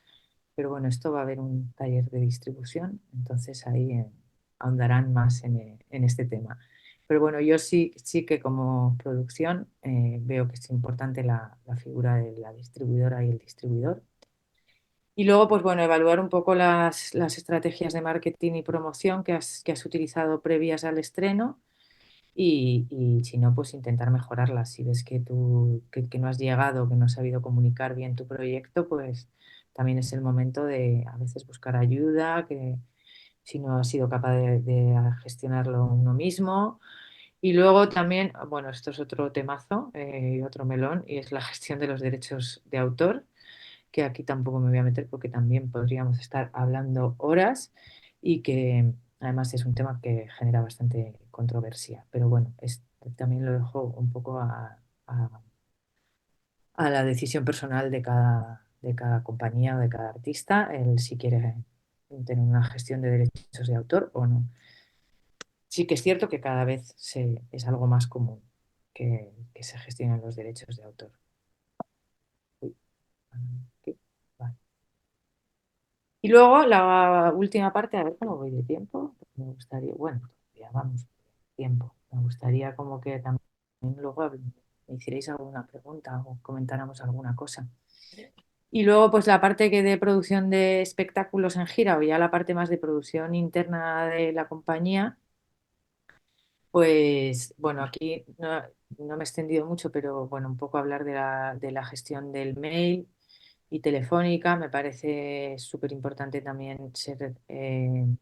Pero bueno, esto va a haber un taller de distribución, entonces ahí ahondarán más en este tema. Pero bueno, yo sí que como producción veo que es importante la figura de la distribuidora y el distribuidor. Y luego, pues bueno, evaluar un poco las estrategias de marketing y promoción que has utilizado previas al estreno y si no, pues intentar mejorarlas. Si ves que no has llegado, que no has sabido comunicar bien tu proyecto, pues también es el momento de a veces buscar ayuda, que si no has sido capaz de gestionarlo uno mismo. Y luego también, bueno, esto es otro temazo y otro melón, y es la gestión de los derechos de autor, que aquí tampoco me voy a meter porque también podríamos estar hablando horas y que además es un tema que genera bastante controversia. Pero bueno, también lo dejo un poco a la decisión personal de cada compañía o de cada artista, el si quiere tener una gestión de derechos de autor o no. Sí que es cierto que cada vez es algo más común que se gestionen los derechos de autor. Uy, aquí, vale. Y luego la última parte, a ver cómo voy de tiempo. Me gustaría, bueno, ya vamos, tiempo. Me gustaría como que también luego me hicierais alguna pregunta o comentáramos alguna cosa. Y luego, pues la parte que de producción de espectáculos en gira o ya la parte más de producción interna de la compañía, pues bueno, aquí no me he extendido mucho, pero bueno, un poco hablar de la gestión del mail y telefónica. Me parece súper importante también ser, o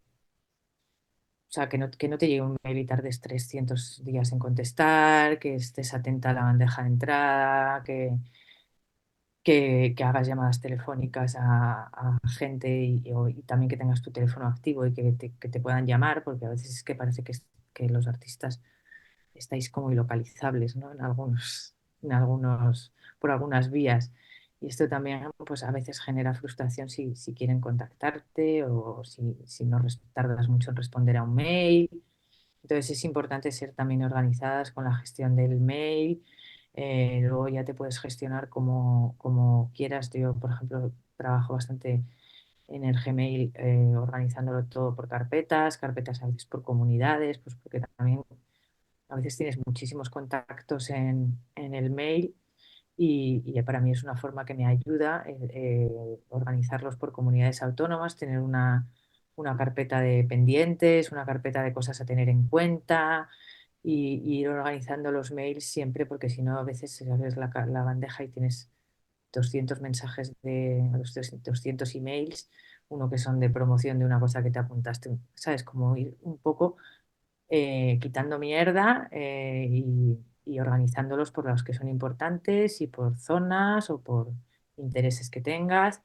sea, que no te llegue un mail y tardes 300 días en contestar, que estés atenta a la bandeja de entrada, que hagas llamadas telefónicas a gente y también que tengas tu teléfono activo y que te puedan llamar, porque a veces es que parece que los artistas estáis como ilocalizables, ¿no? En algunos, por algunas vías. Y esto también, pues a veces genera frustración si quieren contactarte o si no tardas mucho en responder a un mail. Entonces es importante ser también organizadas con la gestión del mail. Luego ya te puedes gestionar como quieras. Yo, por ejemplo, trabajo bastante en el Gmail organizándolo todo por carpetas, carpetas a veces por comunidades, pues porque también a veces tienes muchísimos contactos en el mail y para mí es una forma que me ayuda organizarlos por comunidades autónomas, tener una carpeta de pendientes, una carpeta de cosas a tener en cuenta y ir organizando los mails siempre, porque si no, a veces abres la bandeja y tienes 200 mensajes de 200 emails, uno que son de promoción de una cosa que te apuntaste, ¿sabes? Como ir un poco quitando mierda y organizándolos por los que son importantes y por zonas o por intereses que tengas.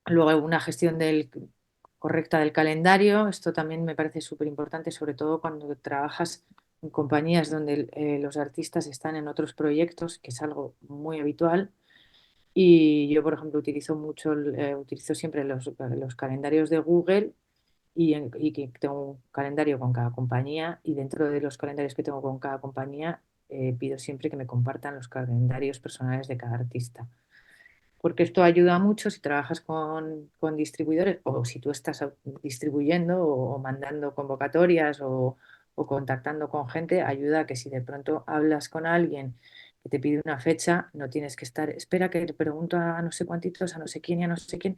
Luego hay una gestión correcta del calendario. Esto también me parece súper importante, sobre todo cuando trabajas en compañías donde los artistas están en otros proyectos, que es algo muy habitual. Y yo, por ejemplo, utilizo siempre los calendarios de Google y que tengo un calendario con cada compañía y dentro de los calendarios que tengo con cada compañía pido siempre que me compartan los calendarios personales de cada artista. Porque esto ayuda mucho si trabajas con distribuidores o si tú estás distribuyendo o mandando convocatorias o contactando con gente, ayuda a que si de pronto hablas con alguien que te pide una fecha, no tienes que estar, espera que le pregunto a no sé cuántitos, a no sé quién y a no sé quién,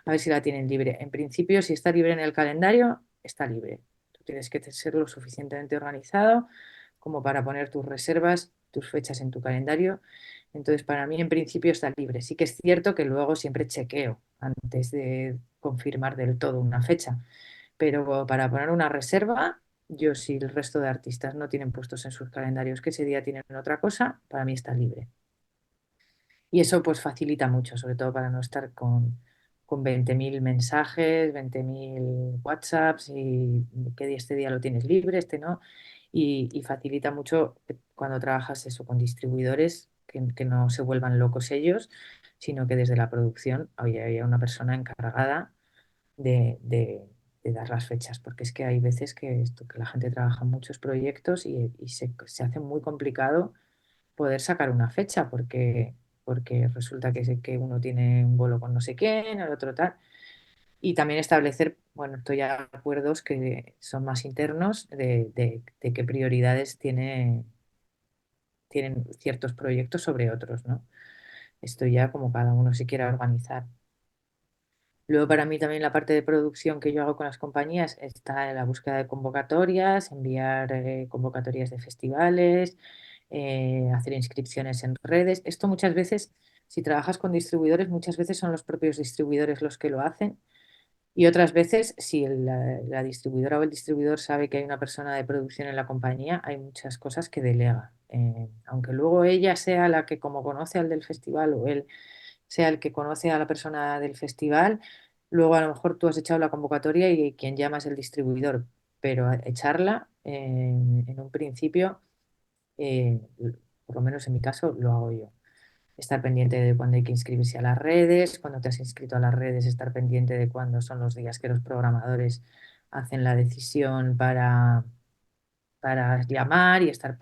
a ver si la tienen libre. En principio, si está libre en el calendario, está libre. Tú tienes que ser lo suficientemente organizado como para poner tus reservas, tus fechas en tu calendario. Entonces, para mí, en principio, está libre. Sí que es cierto que luego siempre chequeo antes de confirmar del todo una fecha, pero para poner una reserva, yo si el resto de artistas no tienen puestos en sus calendarios que ese día tienen otra cosa, para mí está libre. Y eso pues facilita mucho, sobre todo para no estar con 20.000 mensajes, 20.000 WhatsApps y que este día lo tienes libre, este no. Y facilita mucho cuando trabajas eso con distribuidores, que no se vuelvan locos ellos, sino que desde la producción había una persona encargada de dar las fechas, porque es que hay veces que la gente trabaja en muchos proyectos y se hace muy complicado poder sacar una fecha, porque resulta que uno tiene un bolo con no sé quién, el otro tal. Y también establecer, bueno, estoy ya acuerdos que son más internos de qué prioridades tienen ciertos proyectos sobre otros, ¿no? Esto ya como cada uno se quiera organizar. Luego para mí también la parte de producción que yo hago con las compañías está en la búsqueda de convocatorias, enviar convocatorias de festivales, hacer inscripciones en redes. Esto muchas veces, si trabajas con distribuidores, muchas veces son los propios distribuidores los que lo hacen y otras veces, si la distribuidora o el distribuidor sabe que hay una persona de producción en la compañía, hay muchas cosas que delega. Aunque luego ella sea la que como conoce al del festival o él sea el que conoce a la persona del festival, luego a lo mejor tú has echado la convocatoria y quien llama es el distribuidor, pero echarla en un principio, eh, por lo menos en mi caso, lo hago yo. Estar pendiente de cuándo hay que inscribirse a las redes, cuando te has inscrito a las redes, estar pendiente de cuándo son los días que los programadores hacen la decisión para llamar y estar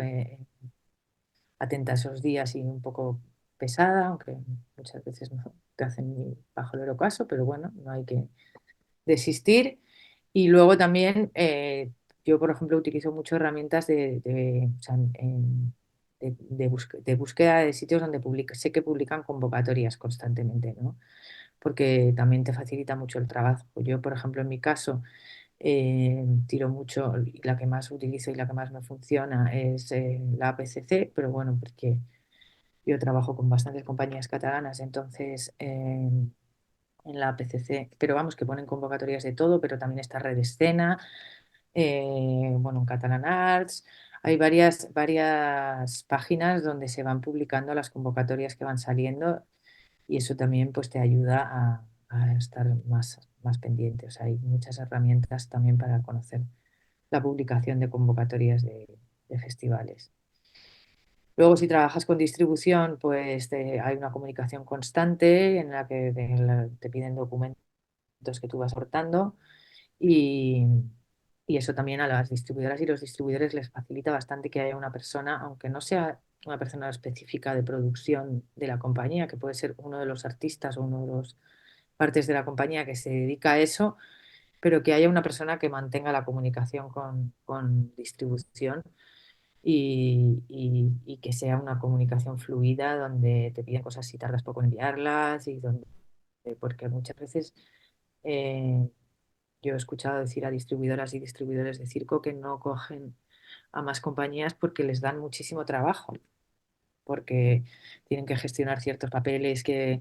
atenta a esos días y un poco pesada, aunque muchas veces no te hacen ni pajolero caso, pero bueno, no hay que desistir. Y luego también yo, por ejemplo, utilizo mucho herramientas o sea, de búsqueda de sitios donde sé que publican convocatorias constantemente, ¿no? Porque también te facilita mucho el trabajo. Yo, por ejemplo, en mi caso, tiro mucho, y la que más utilizo y la que más me funciona es la APCC, pero bueno, porque yo trabajo con bastantes compañías catalanas, entonces en la APCC, pero vamos, que ponen convocatorias de todo, pero también está Red Escena, bueno, en Catalan Arts. Hay varias páginas donde se van publicando las convocatorias que van saliendo y eso también pues te ayuda a estar más pendiente. O sea, hay muchas herramientas también para conocer la publicación de convocatorias de festivales. Luego, si trabajas con distribución, pues hay una comunicación constante en la que te piden documentos que tú vas aportando y, y eso también a las distribuidoras y los distribuidores les facilita bastante que haya una persona, aunque no sea una persona específica de producción de la compañía, que puede ser uno de los artistas o uno de los partes de la compañía que se dedica a eso, pero que haya una persona que mantenga la comunicación con distribución y que sea una comunicación fluida donde te piden cosas y tardas poco en enviarlas y donde, porque muchas veces eh, yo he escuchado decir a distribuidoras y distribuidores de circo que no cogen a más compañías porque les dan muchísimo trabajo, porque tienen que gestionar ciertos papeles que,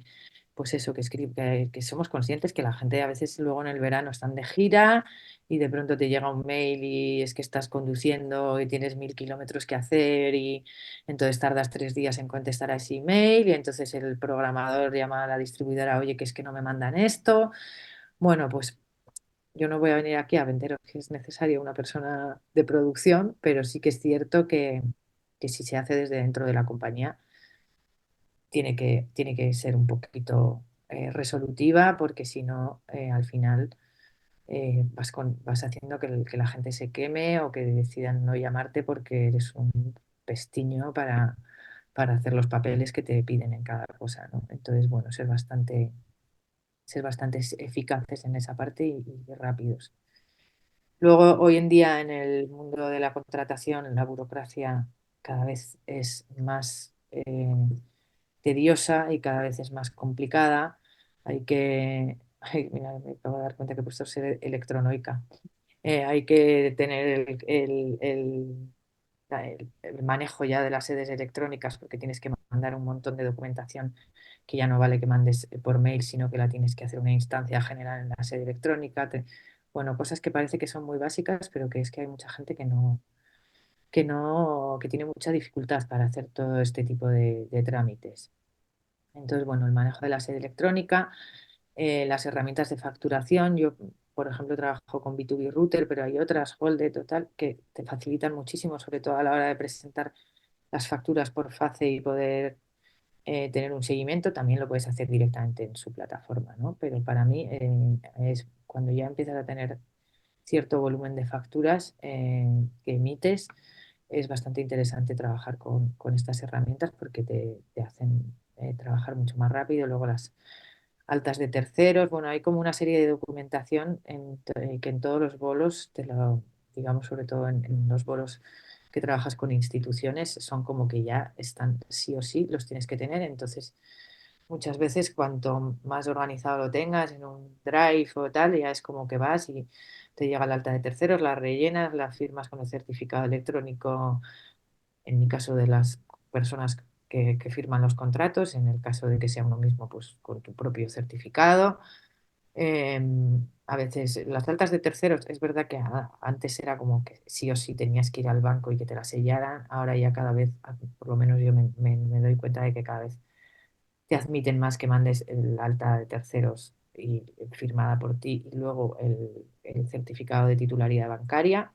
pues eso, que somos conscientes que la gente a veces luego en el verano están de gira y de pronto te llega un mail y es que estás conduciendo y tienes 1000 kilómetros que hacer y entonces tardas 3 días en contestar a ese email y entonces el programador llama a la distribuidora, oye, que es que no me mandan esto. Bueno, pues yo no voy a venir aquí a venderos que es necesaria una persona de producción, pero sí que es cierto que si se hace desde dentro de la compañía, tiene que ser un poquito resolutiva, porque si no, al final vas haciendo que la gente se queme o que decidan no llamarte porque eres un pestiño para hacer los papeles que te piden en cada cosa, ¿no? Entonces, bueno, ser bastante eficaces en esa parte y rápidos. Luego, hoy en día, en el mundo de la contratación, la burocracia cada vez es más tediosa y cada vez es más complicada. Ay, mira, me acabo de dar cuenta que he puesto sede electronoica. Hay que tener el manejo ya de las sedes electrónicas porque tienes que mandar un montón de documentación que ya no vale que mandes por mail, sino que la tienes que hacer una instancia general en la sede electrónica. Bueno, cosas que parece que son muy básicas, pero que es que hay mucha gente que tiene mucha dificultad para hacer todo este tipo de trámites. Entonces, bueno, el manejo de la sede electrónica, las herramientas de facturación. Yo, por ejemplo, trabajo con B2B Router, pero hay otras, Holded, total, que te facilitan muchísimo, sobre todo a la hora de presentar las facturas por FACE y poder tener un seguimiento. También lo puedes hacer directamente en su plataforma, ¿no? Pero para mí es cuando ya empiezas a tener cierto volumen de facturas que emites, es bastante interesante trabajar con estas herramientas porque te hacen trabajar mucho más rápido. Luego las altas de terceros, bueno, hay como una serie de documentación que en todos los bolos, digamos sobre todo en los bolos que trabajas con instituciones, son como que ya están sí o sí, los tienes que tener. Entonces, muchas veces cuanto más organizado lo tengas en un drive o tal, ya es como que vas y te llega la alta de terceros, la rellenas, la firmas con el certificado electrónico, en mi caso de las personas que firman los contratos, en el caso de que sea uno mismo, pues con tu propio certificado. A veces las altas de terceros, es verdad que antes era como que sí o sí tenías que ir al banco y que te la sellaran, ahora ya cada vez, por lo menos yo me doy cuenta de que cada vez te admiten más que mandes el alta de terceros y firmada por ti y luego el certificado de titularidad bancaria,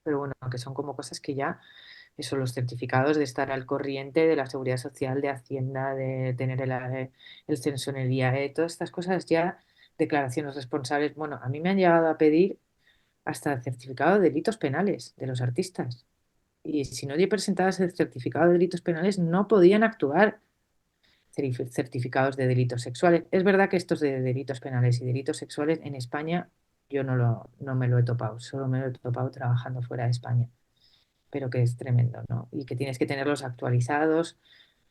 pero bueno, que son como cosas que ya, eso, los certificados de estar al corriente de la seguridad social, de Hacienda, de tener el censo en el IAE, todas estas cosas ya, declaraciones responsables. Bueno, a mí me han llegado a pedir hasta el certificado de delitos penales de los artistas. Y si no presentaba ese certificado de delitos penales, no podían actuar certificados de delitos sexuales. Es verdad que estos de delitos penales y delitos sexuales en España yo no me lo he topado, solo me lo he topado trabajando fuera de España. pero que es tremendo, ¿no? Y que tienes que tenerlos actualizados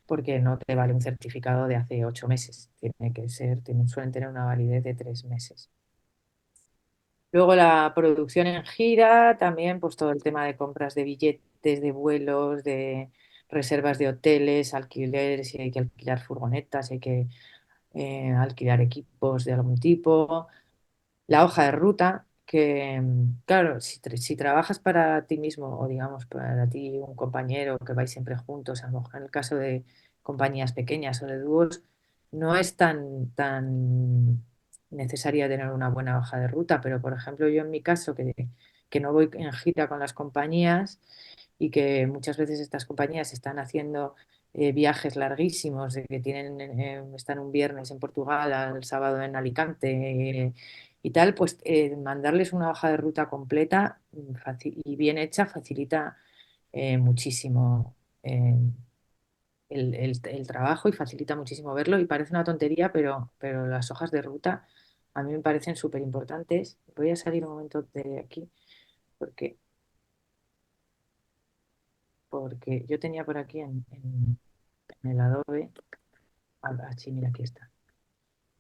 porque no te vale un certificado de hace 8 meses. Tiene que ser, suelen tener una validez de 3 meses. Luego la producción en gira, también pues todo el tema de compras de billetes, de vuelos, de reservas de hoteles, alquileres, si hay que alquilar furgonetas, si hay que alquilar equipos de algún tipo. La hoja de ruta, que claro, si trabajas para ti mismo o digamos para ti un compañero que vais siempre juntos, a lo mejor en el caso de compañías pequeñas o de dúos, no es tan necesaria tener una buena hoja de ruta, pero por ejemplo yo en mi caso, que no voy en gira con las compañías y que muchas veces estas compañías están haciendo viajes larguísimos, de que están un viernes en Portugal, al sábado en Alicante, y tal, pues mandarles una hoja de ruta completa y bien hecha facilita muchísimo el trabajo y facilita muchísimo verlo. Y parece una tontería, pero las hojas de ruta a mí me parecen súper importantes. Voy a salir un momento de aquí porque, porque yo tenía por aquí en el Adobe, sí, mira, aquí está,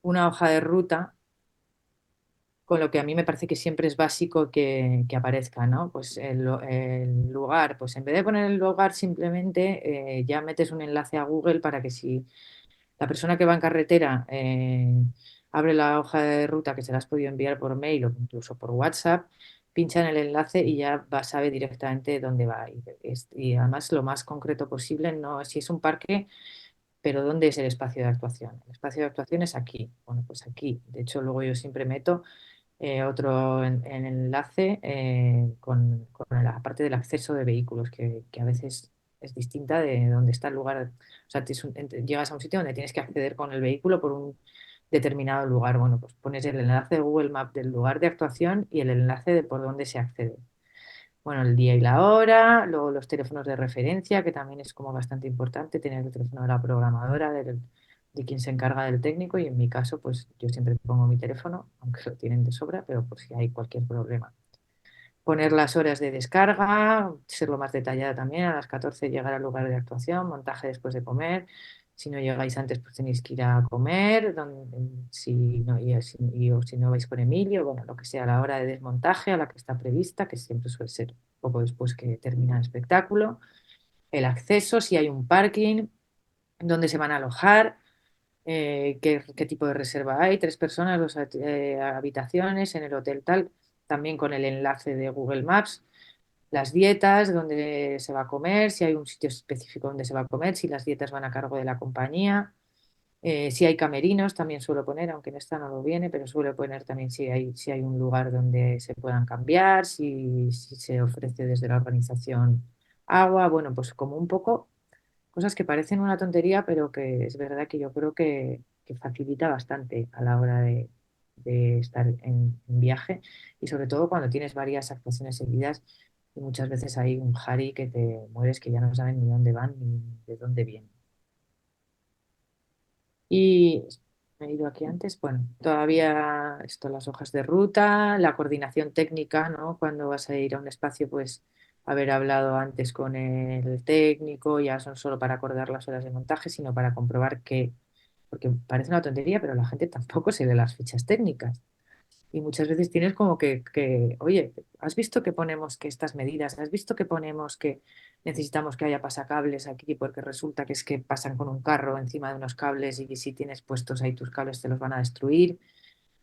una hoja de ruta con lo que a mí me parece que siempre es básico que aparezca, ¿no? Pues el lugar, pues en vez de poner el lugar simplemente ya metes un enlace a Google para que si la persona que va en carretera abre la hoja de ruta que se la has podido enviar por mail o incluso por WhatsApp, pincha en el enlace y ya sabe directamente dónde va. Y además lo más concreto posible, no si es un parque, pero ¿dónde es el espacio de actuación? El espacio de actuación es aquí. Bueno, pues aquí. De hecho, luego yo siempre meto otro en enlace con la parte del acceso de vehículos, que a veces es distinta de donde está el lugar. O sea, llegas a un sitio donde tienes que acceder con el vehículo por un determinado lugar. Bueno, pues pones el enlace de Google Maps del lugar de actuación y el enlace de por dónde se accede. Bueno, el día y la hora, luego los teléfonos de referencia, que también es como bastante importante tener el teléfono de la programadora, de quien se encarga del técnico, y en mi caso, pues yo siempre pongo mi teléfono, aunque lo tienen de sobra, pero por si hay cualquier problema. Poner las horas de descarga, ser lo más detallada también, a las 14 llegar al lugar de actuación, montaje después de comer. Si no llegáis antes, pues tenéis que ir a comer, si no, o si no vais con Emilio, bueno, lo que sea, la hora de desmontaje a la que está prevista, que siempre suele ser poco después que termina el espectáculo. El acceso, si hay un parking, dónde se van a alojar, qué tipo de reserva hay, 3 personas, 2 habitaciones en el hotel tal, también con el enlace de Google Maps, las dietas, dónde se va a comer, si hay un sitio específico donde se va a comer, si las dietas van a cargo de la compañía, si hay camerinos, también suelo poner, aunque en esta no lo viene, pero suelo poner también si hay un lugar donde se puedan cambiar, si se ofrece desde la organización agua, bueno, pues como un poco cosas que parecen una tontería, pero que es verdad que yo creo que facilita bastante a la hora de estar en viaje y sobre todo cuando tienes varias actuaciones seguidas y muchas veces hay un Harry que te mueres que ya no saben ni dónde van ni de dónde vienen. Y me he ido aquí antes, bueno, todavía esto, las hojas de ruta, la coordinación técnica, ¿no? Cuando vas a ir a un espacio, pues haber hablado antes con el técnico, ya son solo para acordar las horas de montaje, sino para comprobar que, porque parece una tontería, pero la gente tampoco se lee las fichas técnicas. Y muchas veces tienes como oye, ¿has visto que ponemos que estas medidas? ¿Has visto que ponemos que necesitamos que haya pasacables aquí? Porque resulta que es que pasan con un carro encima de unos cables y si tienes puestos ahí tus cables te los van a destruir.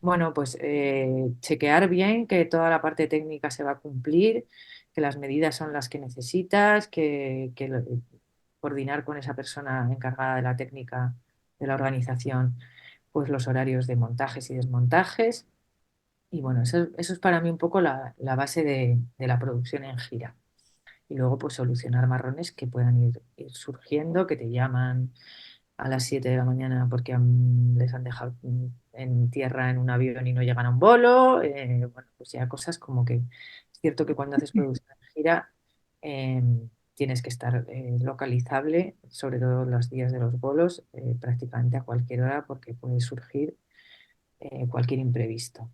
Bueno, pues chequear bien que toda la parte técnica se va a cumplir, que las medidas son las que necesitas, coordinar con esa persona encargada de la técnica de la organización, pues los horarios de montajes y desmontajes y bueno, eso es para mí un poco la base de la producción en gira. Y luego pues solucionar marrones que puedan ir surgiendo, que te llaman a las 7 de la mañana porque les han dejado en tierra en un avión y no llegan a un bolo. Bueno, pues ya cosas como que es cierto que cuando haces producción en gira tienes que estar localizable, sobre todo los días de los bolos, prácticamente a cualquier hora porque puede surgir cualquier imprevisto.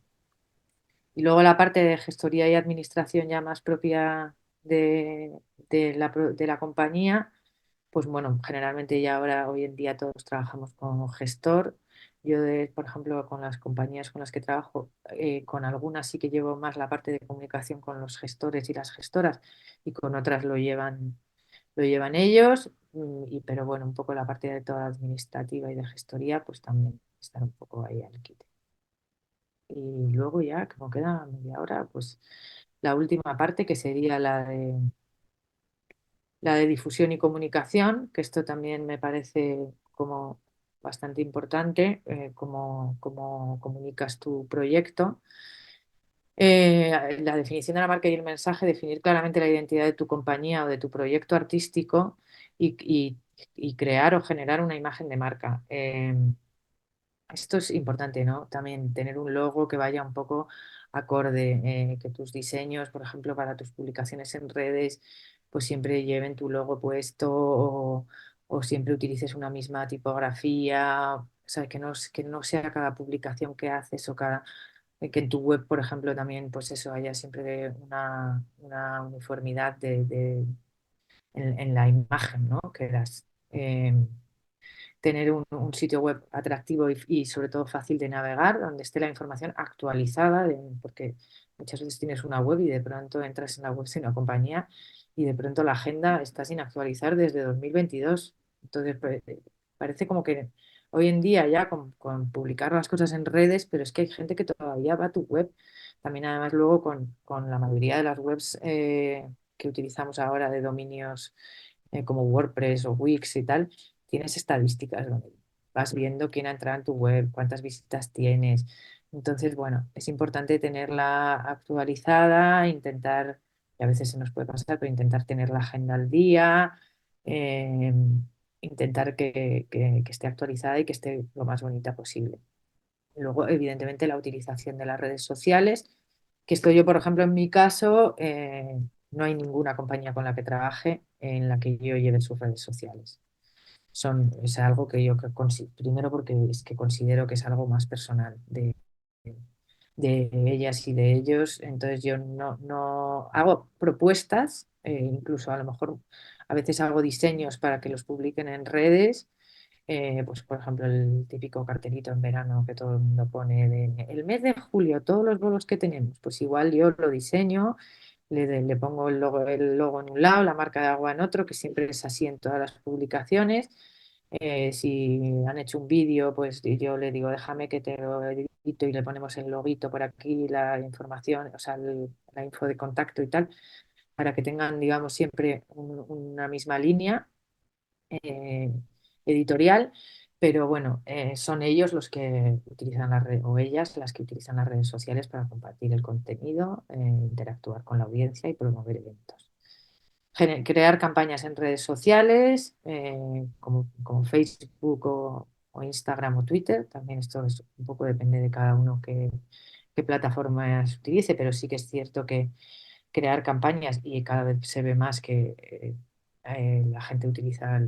Y luego la parte de gestoría y administración ya más propia de la compañía, pues bueno, generalmente ya ahora, hoy en día todos trabajamos con gestor. Yo, por ejemplo, con las compañías con las que trabajo, con algunas sí que llevo más la parte de comunicación con los gestores y las gestoras, y con otras lo llevan ellos, pero bueno, un poco la parte de toda administrativa y de gestoría, pues también estar un poco ahí al quite. Y luego ya, como queda media hora, pues la última parte que sería la de difusión y comunicación, que esto también me parece como bastante importante, cómo comunicas tu proyecto. La definición de la marca y el mensaje, definir claramente la identidad de tu compañía o de tu proyecto artístico y crear o generar una imagen de marca. Esto es importante, ¿no? También tener un logo que vaya un poco acorde, que tus diseños, por ejemplo, para tus publicaciones en redes, pues siempre lleven tu logo puesto o siempre utilices una misma tipografía, o sea, que no sea cada publicación que haces o que en tu web, por ejemplo, también, pues eso, haya siempre una uniformidad en la imagen, ¿no? Que das. Tener un sitio web atractivo y sobre todo fácil de navegar, donde esté la información actualizada, porque muchas veces tienes una web y de pronto entras en la web de una compañía y de pronto la agenda está sin actualizar desde 2022. Entonces, parece como que hoy en día ya con publicar las cosas en redes, pero es que hay gente que todavía va a tu web. También además luego con la mayoría de las webs que utilizamos ahora de dominios como WordPress o Wix y tal, tienes estadísticas donde vas viendo quién ha entrado en tu web, cuántas visitas tienes. Entonces, bueno, es importante tenerla actualizada, intentar, y a veces se nos puede pasar, pero intentar tener la agenda al día, eh, intentar que esté actualizada y que esté lo más bonita posible. Luego, evidentemente, la utilización de las redes sociales, que esto yo, por ejemplo, en mi caso, no hay ninguna compañía con la que trabaje en la que yo lleve sus redes sociales. Es algo que yo primero porque es que considero que es algo más personal de ellas y de ellos. Entonces yo no hago propuestas, incluso a lo mejor a veces hago diseños para que los publiquen en redes. Pues por ejemplo el típico cartelito en verano que todo el mundo pone de el mes de julio, todos los bolos que tenemos, pues igual yo lo diseño, le pongo el logo en un lado, la marca de agua en otro, que siempre es así en todas las publicaciones. Si han hecho un vídeo, pues yo le digo, déjame que te lo edito y le ponemos el loguito por aquí, la información, o sea, la info de contacto y tal, para que tengan, digamos, siempre una misma línea eh, editorial, pero bueno, son ellos los que utilizan las redes, o ellas las que utilizan las redes sociales para compartir el contenido, interactuar con la audiencia y promover eventos. Crear campañas en redes sociales, como Facebook o Instagram o Twitter. También esto es un poco depende de cada uno qué plataformas utilice, pero sí que es cierto que crear campañas y cada vez se ve más que la gente utiliza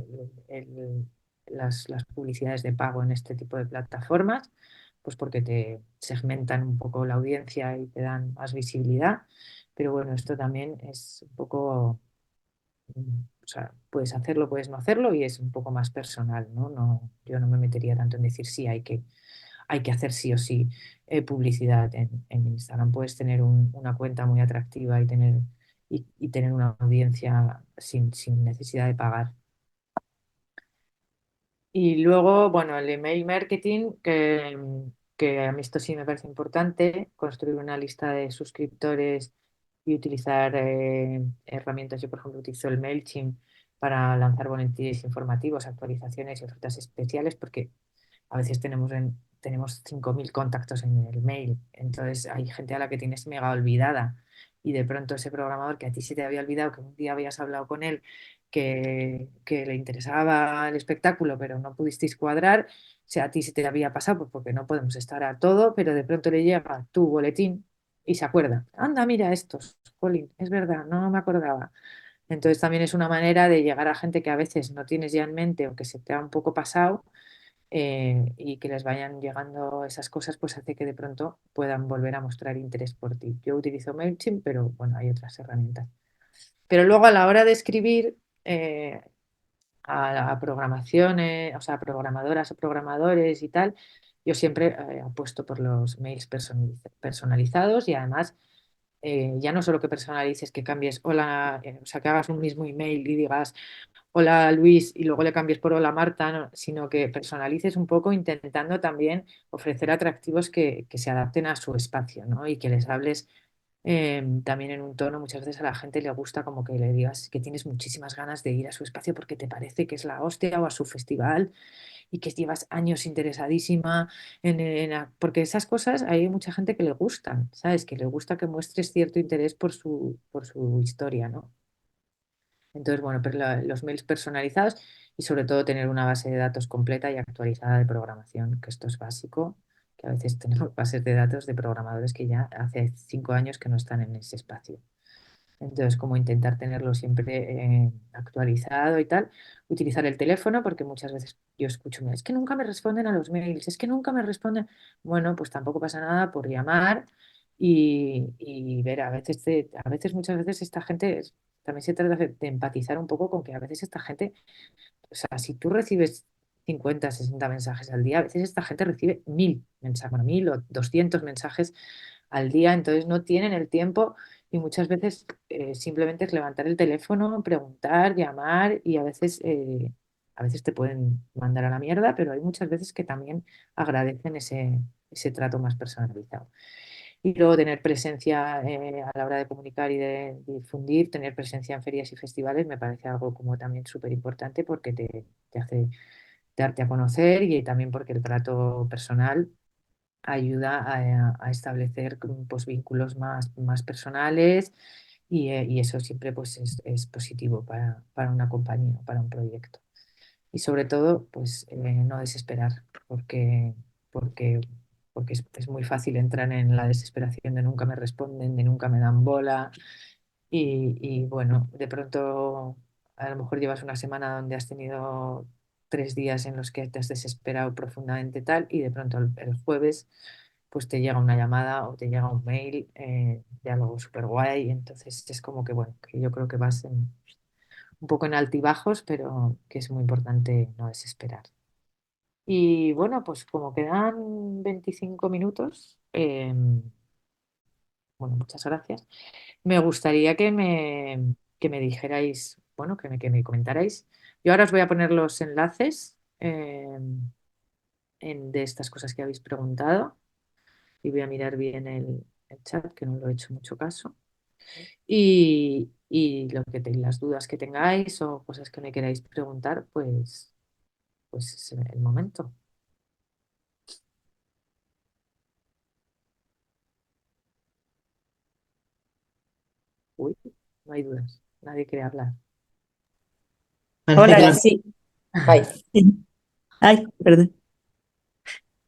las publicidades de pago en este tipo de plataformas, pues porque te segmentan un poco la audiencia y te dan más visibilidad. Pero bueno, esto también es un poco o sea, puedes hacerlo, puedes no hacerlo y es un poco más personal, ¿no? Yo no me metería tanto en decir sí, hay que hacer sí o sí publicidad en Instagram. Puedes tener una cuenta muy atractiva y tener una audiencia sin necesidad de pagar. Y luego, bueno, el email marketing, que a mí esto sí me parece importante, construir una lista de suscriptores y utilizar herramientas. Yo, por ejemplo, utilizo el MailChimp para lanzar boletines informativos, actualizaciones y ofertas especiales, porque a veces tenemos 5.000 contactos en el mail, entonces hay gente a la que tienes mega olvidada y de pronto ese programador que a ti se te había olvidado, que un día habías hablado con él, que le interesaba el espectáculo, pero no pudisteis cuadrar, o sea, a ti se te había pasado, pues porque no podemos estar a todo, pero de pronto le llega tu boletín y se acuerda, anda, mira estos, Colin, es verdad, no me acordaba. Entonces también es una manera de llegar a gente que a veces no tienes ya en mente o que se te ha un poco pasado, y que les vayan llegando esas cosas, pues hace que de pronto puedan volver a mostrar interés por ti. Yo utilizo MailChimp, pero bueno, hay otras herramientas. Pero luego a la hora de escribir a programaciones, o sea, a programadoras o programadores y tal, yo siempre apuesto por los mails personalizados y además ya no solo que personalices, que cambies hola, o sea, que hagas un mismo email y digas hola Luis y luego le cambies por hola Marta, sino que personalices un poco intentando también ofrecer atractivos que se adapten a su espacio, ¿no? Y que les hables también en un tono, muchas veces a la gente le gusta como que le digas que tienes muchísimas ganas de ir a su espacio porque te parece que es la hostia o a su festival y que llevas años interesadísima porque esas cosas hay mucha gente que le gustan, ¿sabes? Que le gusta que muestres cierto interés por su historia, ¿no? Entonces, bueno, pero los mails personalizados y sobre todo tener una base de datos completa y actualizada de programación, que esto es básico, que a veces tenemos bases de datos de programadores que ya hace 5 años que no están en ese espacio. Entonces, como intentar tenerlo siempre actualizado y tal, utilizar el teléfono, porque muchas veces yo escucho, es que nunca me responden a los mails, es que nunca me responden. Bueno, pues tampoco pasa nada por llamar y ver, a veces, muchas veces esta gente, también se trata de empatizar un poco con que a veces esta gente, o sea, si tú recibes 50 60 mensajes al día, a veces esta gente recibe 1000 mensajes, bueno, 1000 o 200 mensajes al día, entonces no tienen el tiempo y muchas veces simplemente es levantar el teléfono, preguntar, llamar y a veces te pueden mandar a la mierda, pero hay muchas veces que también agradecen ese trato más personalizado. Y luego tener presencia a la hora de comunicar y de difundir, tener presencia en ferias y festivales me parece algo como también súper importante porque te hace darte a conocer y también porque el trato personal ayuda a establecer pues, vínculos más personales y eso siempre pues, es positivo para una compañía, para un proyecto. Y sobre todo, pues no desesperar, porque, porque es muy fácil entrar en la desesperación de nunca me responden, de nunca me dan bola. Y bueno, de pronto a lo mejor llevas una semana donde has tenido 3 días en los que te has desesperado profundamente tal, y de pronto el jueves pues te llega una llamada o te llega un mail de algo súper guay. Entonces es como que bueno, que yo creo que vas un poco en altibajos, pero que es muy importante no desesperar. Y bueno, pues como quedan 25 minutos, bueno, muchas gracias. Me gustaría que me dijerais, bueno, que me comentarais. Yo ahora os voy a poner los enlaces de estas cosas que habéis preguntado y voy a mirar bien el chat, que no lo he hecho mucho caso. Y las dudas que tengáis o cosas que me queráis preguntar, pues es el momento. Uy, no hay dudas. Nadie quiere hablar. Hola, Venga, sí. sí. Ay, Ay, perdón.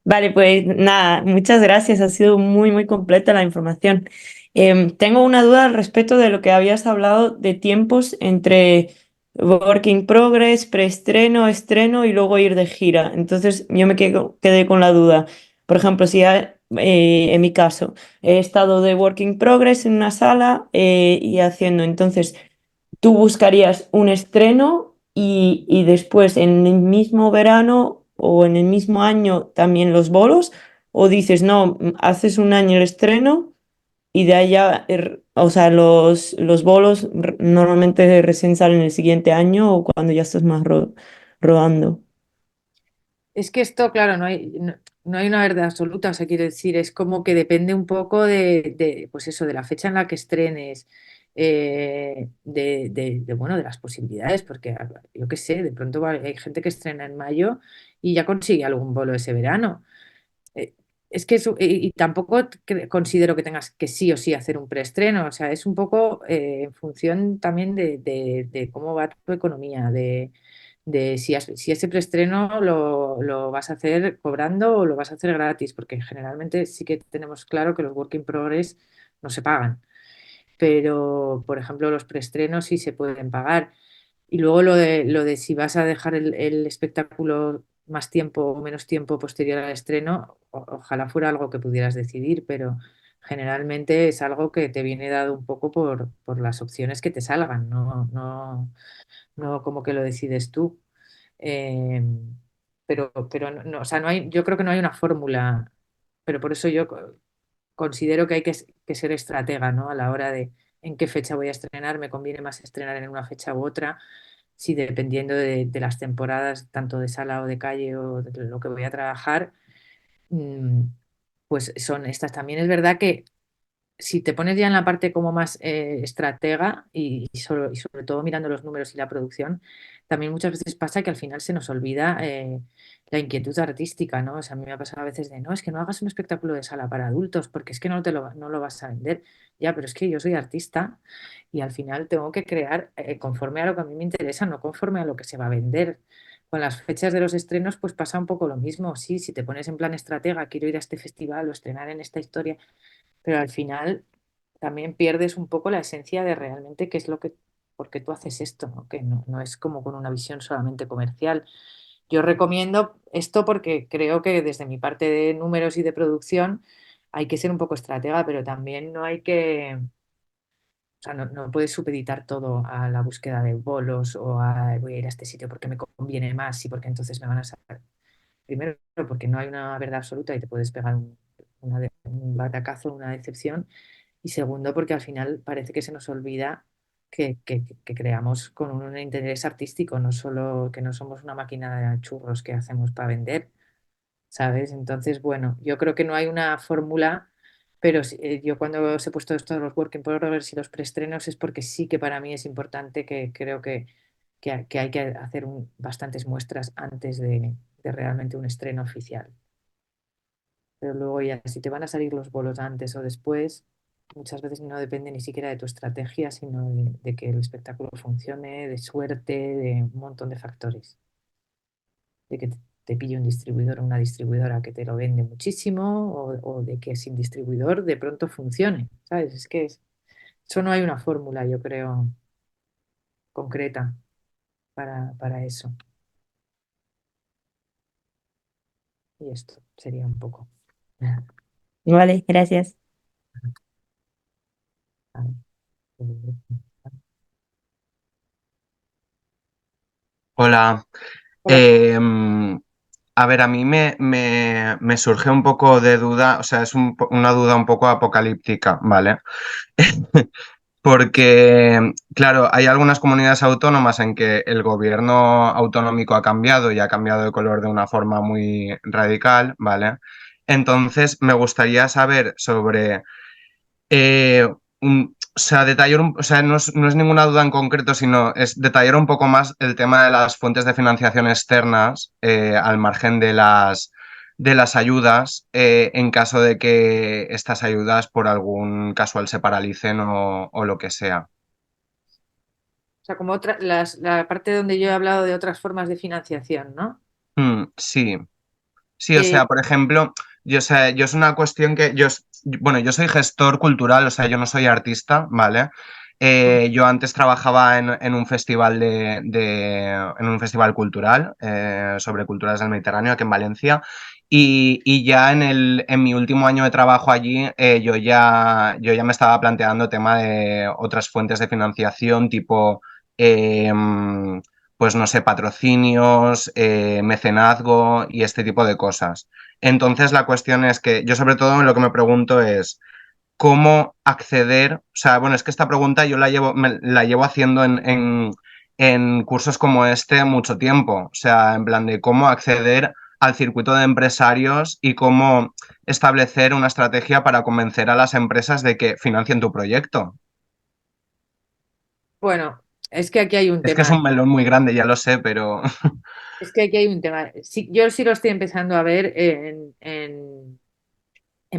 Vale, pues nada, muchas gracias. Ha sido muy, muy completa la información. Tengo una duda al respecto de lo que habías hablado de tiempos entre work in progress, preestreno, estreno y luego ir de gira. Entonces yo quedé con la duda. Por ejemplo, si en mi caso he estado de work in progress en una sala y haciendo, entonces tú buscarías un estreno y después en el mismo verano o en el mismo año también los bolos, o dices, no, haces un año el estreno y de allá, o sea, los bolos normalmente recién salen el siguiente año o cuando ya estás más rodando. Es que esto, claro, no hay una verdad absoluta, o sea, quiero decir, es como que depende un poco pues eso, de la fecha en la que estrenes, bueno, de las posibilidades, porque yo qué sé, de pronto hay gente que estrena en mayo y ya consigue algún bolo ese verano. Eh, Es que y tampoco considero que tengas que sí o sí hacer un preestreno, o sea, es un poco en función también de cómo va tu economía, de si ese preestreno lo vas a hacer cobrando o lo vas a hacer gratis, porque generalmente sí que tenemos claro que los work in progress no se pagan, pero por ejemplo los preestrenos sí se pueden pagar. Y luego lo de si vas a dejar el espectáculo más tiempo o menos tiempo posterior al estreno, ojalá fuera algo que pudieras decidir, pero Generalmente es algo que te viene dado un poco por las opciones que te salgan, no como que lo decides tú. Eh, pero no, o sea, no hay, yo creo que no hay una fórmula, pero por eso yo considero que hay que ser estratega, ¿no? A la hora de en qué fecha voy a estrenar, me conviene más estrenar en una fecha u otra, si dependiendo de las temporadas, tanto de sala o de calle o de lo que voy a trabajar, mm, pues son estas. También es verdad que si te pones ya en la parte como más estratega y sobre todo mirando los números y la producción, también muchas veces pasa que al final se nos olvida la inquietud artística, ¿no? O sea, a mí me ha pasado a veces de, no, es que no hagas un espectáculo de sala para adultos porque es que no lo vas a vender. Ya, pero es que yo soy artista y al final tengo que crear conforme a lo que a mí me interesa, no conforme a lo que se va a vender. Con las fechas de los estrenos, pues pasa un poco lo mismo. Sí, si te pones en plan estratega, quiero ir a este festival o estrenar en esta historia, pero al final también pierdes un poco la esencia de realmente qué es lo que, por qué tú haces esto, ¿no? Que no es como con una visión solamente comercial. Yo recomiendo esto porque creo que desde mi parte de números y de producción hay que ser un poco estratega, pero también no hay que, o sea, no puedes supeditar todo a la búsqueda de bolos o a voy a ir a este sitio porque me conviene más y porque entonces me van a sacar. Primero, porque no hay una verdad absoluta y te puedes pegar un batacazo, una decepción. Y segundo, porque al final parece que se nos olvida que creamos con un interés artístico, no solo que no somos una máquina de churros que hacemos para vender, ¿sabes? Entonces, bueno, yo creo que no hay una fórmula, pero yo cuando os he puesto esto de los work in progress y los preestrenos es porque sí que para mí es importante que creo que hay que hacer bastantes muestras antes de realmente un estreno oficial. Pero luego ya, si te van a salir los bolos antes o después, muchas veces no depende ni siquiera de tu estrategia, sino de que el espectáculo funcione, de suerte, de un montón de factores. De que te pille un distribuidor o una distribuidora que te lo vende muchísimo o de que sin distribuidor de pronto funcione, ¿sabes? Eso no hay una fórmula, yo creo, concreta para eso. Y esto sería un poco. Vale, gracias. Hola. Hola. A ver, a mí me surge un poco de duda, o sea, es una duda un poco apocalíptica, ¿vale? Porque, claro, hay algunas comunidades autónomas en que el gobierno autonómico ha cambiado y ha cambiado de color de una forma muy radical, ¿vale? Entonces, me gustaría saber sobre o sea, detallar, o sea, no es ninguna duda en concreto, sino es detallar un poco más el tema de las fuentes de financiación externas al margen de las ayudas en caso de que estas ayudas por algún casual se paralicen o lo que sea. O sea, como la parte donde yo he hablado de otras formas de financiación, ¿no? Sí. Sí, o Eh, sea, por ejemplo, o sea, yo es una cuestión que bueno, yo soy gestor cultural, o sea, yo no soy artista, ¿vale? Yo antes trabajaba en un festival en un festival cultural sobre culturas del Mediterráneo aquí en Valencia y ya en mi último año de trabajo allí yo ya me estaba planteando tema de otras fuentes de financiación tipo pues no sé, patrocinios, mecenazgo y este tipo de cosas. Entonces la cuestión es que yo sobre todo lo que me pregunto es cómo acceder, o sea, bueno, es que esta pregunta yo la llevo haciendo en cursos como este mucho tiempo, o sea, en plan de cómo acceder al circuito de empresarios y cómo establecer una estrategia para convencer a las empresas de que financien tu proyecto. bueno, es que aquí hay un Es que es tema. un melón muy grande, ya lo sé, pero... Es que aquí hay un tema. Sí, yo sí lo estoy empezando a ver en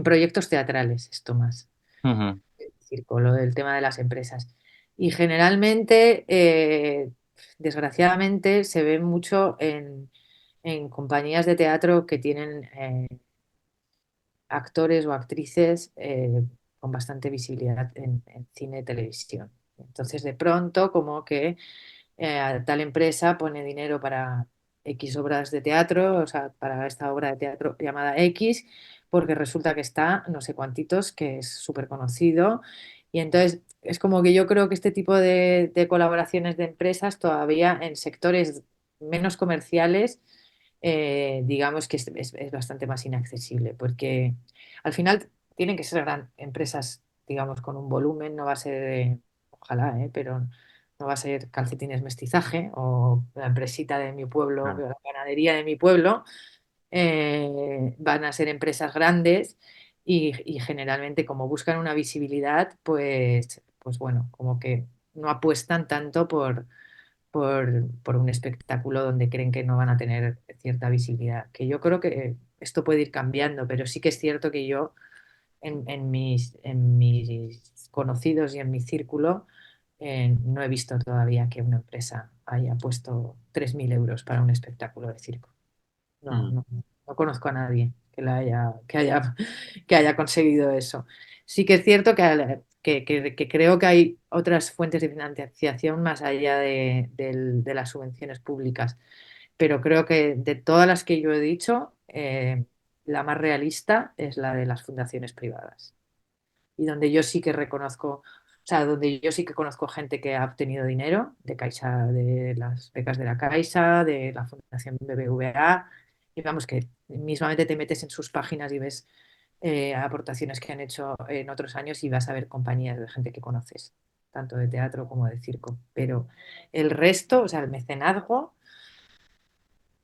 proyectos teatrales, esto más. Ujú. Es decir, con lo del tema de las empresas. Y generalmente, desgraciadamente, se ve mucho en compañías de teatro que tienen actores o actrices con bastante visibilidad en cine y televisión. Entonces, de pronto, como que tal empresa pone dinero para X obras de teatro, o sea, para esta obra de teatro llamada X, porque resulta que está no sé cuantitos, que es súper conocido. Y entonces es como que yo creo que este tipo de colaboraciones de empresas todavía en sectores menos comerciales, digamos que es bastante más inaccesible, porque al final tienen que ser empresas, digamos, con un volumen, no va a ser, ojalá, pero no va a ser Calcetines Mestizaje o la empresita de mi pueblo, Claro. la panadería de mi pueblo. Van a ser empresas grandes y generalmente como buscan una visibilidad, pues bueno, como que no apuestan tanto por un espectáculo donde creen que no van a tener cierta visibilidad. Que yo creo que esto puede ir cambiando, pero sí que es cierto que yo en mis conocidos y en mi círculo no he visto todavía que una empresa haya puesto 3.000 euros para un espectáculo de circo. No, Mm. no, no conozco a nadie que haya conseguido eso. Sí que es cierto que creo que hay otras fuentes de financiación más allá de las subvenciones públicas, pero creo que de todas las que yo he dicho, la más realista es la de las fundaciones privadas. Y donde yo sí que reconozco, o sea, donde yo sí que conozco gente que ha obtenido dinero de Caixa, de las becas de la Caixa, de la Fundación BBVA, y vamos que mismamente te metes en sus páginas y ves aportaciones que han hecho en otros años y vas a ver compañías de gente que conoces, tanto de teatro como de circo. Pero el resto, o sea, el mecenazgo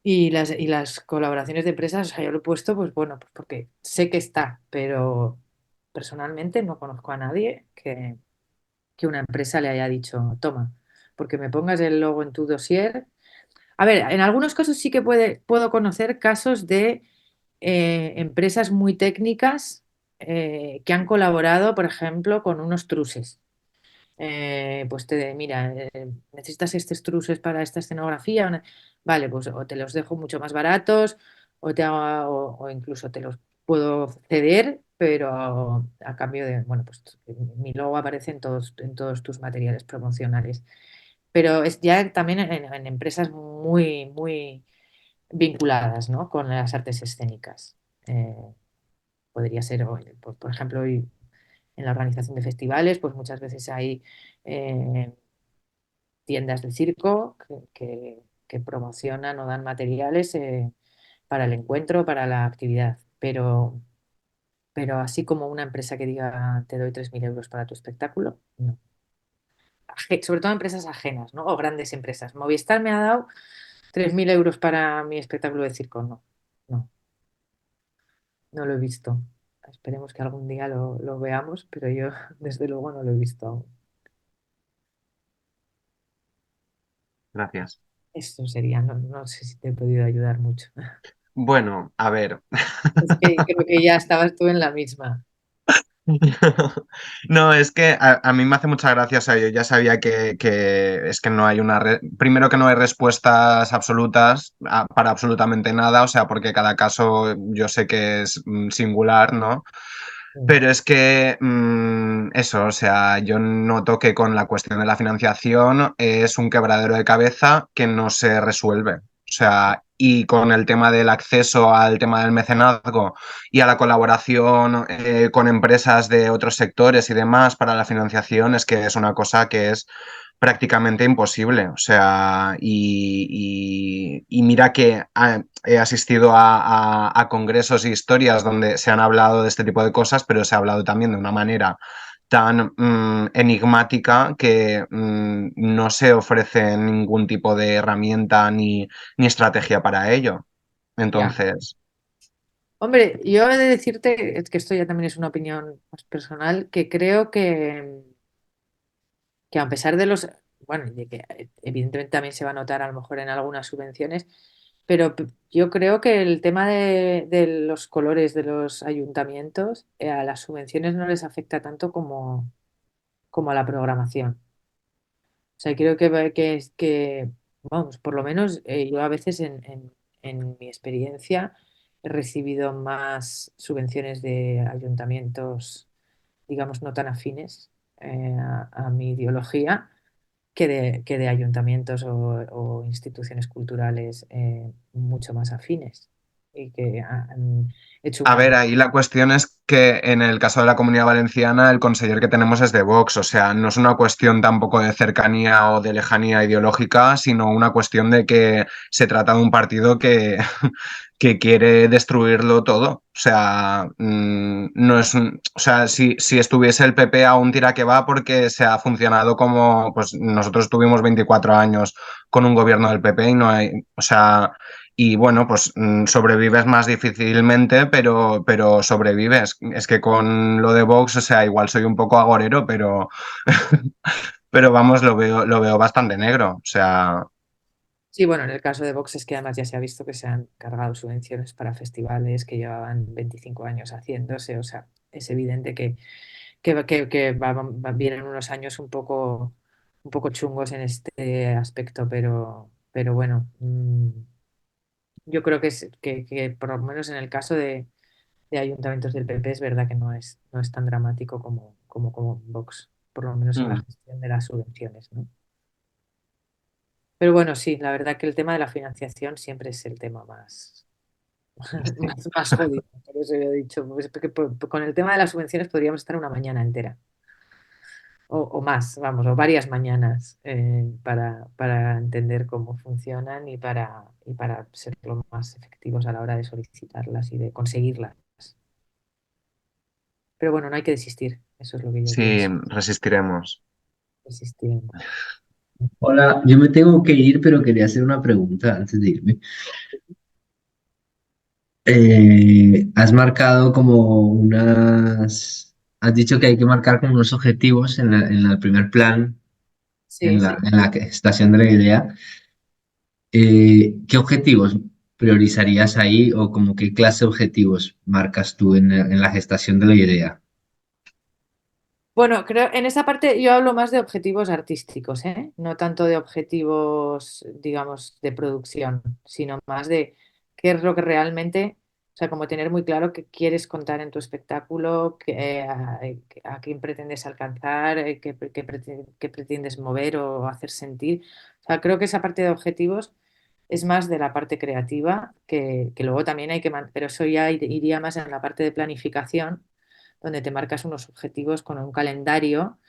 y las colaboraciones de empresas, o sea, yo lo he puesto, pues bueno, pues porque sé que está, pero personalmente no conozco a nadie que una empresa le haya dicho, toma, porque me pongas el logo en tu dossier. A ver, en algunos casos sí que puedo conocer casos de empresas muy técnicas que han colaborado, por ejemplo, con unos truses. Pues mira, necesitas estos truses para esta escenografía. Vale, pues o te los dejo mucho más baratos o incluso te los puedo ceder, pero a cambio de, bueno, pues mi logo aparece en todos tus materiales promocionales. Pero es ya también en empresas muy, muy vinculadas, ¿no? Con las artes escénicas. Eh, Podría ser, por ejemplo, en la organización de festivales, pues muchas veces hay eh, tiendas de circo que promocionan o dan materiales para el encuentro, para la actividad. Pero así como una empresa que diga te doy 3.000 euros para tu espectáculo, no. Sobre todo empresas ajenas, ¿no? O grandes empresas. Movistar me ha dado 3.000 euros para mi espectáculo de circo. No, no, no lo he visto. Esperemos que algún día lo veamos, pero yo desde luego no lo he visto aún. Gracias. Esto sería, no, no sé si te he podido ayudar mucho. Bueno, a ver. Es que creo que ya estabas tú en la misma. No, es que a mí me hace mucha gracia, o sea, yo ya sabía que es que no hay primero que no hay respuestas absolutas para absolutamente nada, o sea, porque cada caso yo sé que es singular, ¿no? Pero es que eso, o sea, yo noto que con la cuestión de la financiación es un quebradero de cabeza que no se resuelve. O sea, y con el tema del acceso al tema del mecenazgo y a la colaboración con empresas de otros sectores y demás para la financiación, es que es una cosa que es prácticamente imposible. O sea, y mira que he asistido a congresos y historias donde se han hablado de este tipo de cosas, pero se ha hablado también de una manera tan enigmática que no se ofrece ningún tipo de herramienta ni estrategia para ello. Ya. Entonces, Hombre, yo he de decirte, es que esto ya también es una opinión más personal, que creo que a pesar de bueno, y de que evidentemente también se va a notar a lo mejor en algunas subvenciones, pero yo creo que el tema de los colores de los ayuntamientos a las subvenciones no les afecta tanto como a la programación. O sea, creo vamos, por lo menos yo a veces en mi experiencia he recibido más subvenciones de ayuntamientos, digamos, no tan afines a mi ideología que de ayuntamientos o instituciones culturales mucho más afines. y que han hecho A una... ver, ahí la cuestión es que en el caso de la Comunidad Valenciana el conseller que tenemos es de Vox, o sea, no es una cuestión tampoco de cercanía o de lejanía ideológica, sino una cuestión de que se trata de un partido que, que quiere destruirlo todo. O sea, no es, o sea, si estuviese el PP aún tira que va porque se ha funcionado como, pues nosotros tuvimos 24 años con un gobierno del PP y no hay, o sea, y bueno, pues sobrevives más difícilmente, pero sobrevives. Es que con lo de Vox, o sea, igual soy un poco agorero, pero vamos, lo veo bastante negro. O sea, Sí, bueno, en el caso de Vox es que además ya se ha visto que se han cargado subvenciones para festivales que llevaban 25 años haciéndose, o sea, es evidente que vienen unos años un poco chungos en este aspecto, pero bueno, yo creo que por lo menos en el caso de ayuntamientos del PP es verdad que no es tan dramático como Vox, por lo menos en la gestión de las subvenciones, ¿no? Pero bueno, sí, la verdad que el tema de la financiación siempre es el tema más jodido. Por eso yo he dicho, pues, porque con el tema de las subvenciones podríamos estar una mañana entera o más, vamos, o varias mañanas para entender cómo funcionan y para ser lo más efectivos a la hora de solicitarlas y de conseguirlas. Pero bueno, no hay que desistir, eso es lo que yo sí, pienso. resistiremos. Resistir. Hola, yo me tengo que ir, pero quería hacer una pregunta antes de irme. Has marcado como has dicho que hay que marcar como unos objetivos en el primer plan, Sí, sí. en la estación de la idea. ¿Qué objetivos priorizarías ahí o como qué clase de objetivos marcas tú en la gestación de la idea? Bueno, creo en esa parte yo hablo más de objetivos artísticos, ¿eh? No tanto de objetivos, digamos, de producción, sino más de qué es lo que realmente, o sea, como tener muy claro qué quieres contar en tu espectáculo, a quién pretendes alcanzar, qué pretendes mover o hacer sentir. O sea, creo que esa parte de objetivos es más de la parte creativa, que luego también hay pero eso ya iría más en la parte de planificación donde te marcas unos objetivos con un calendario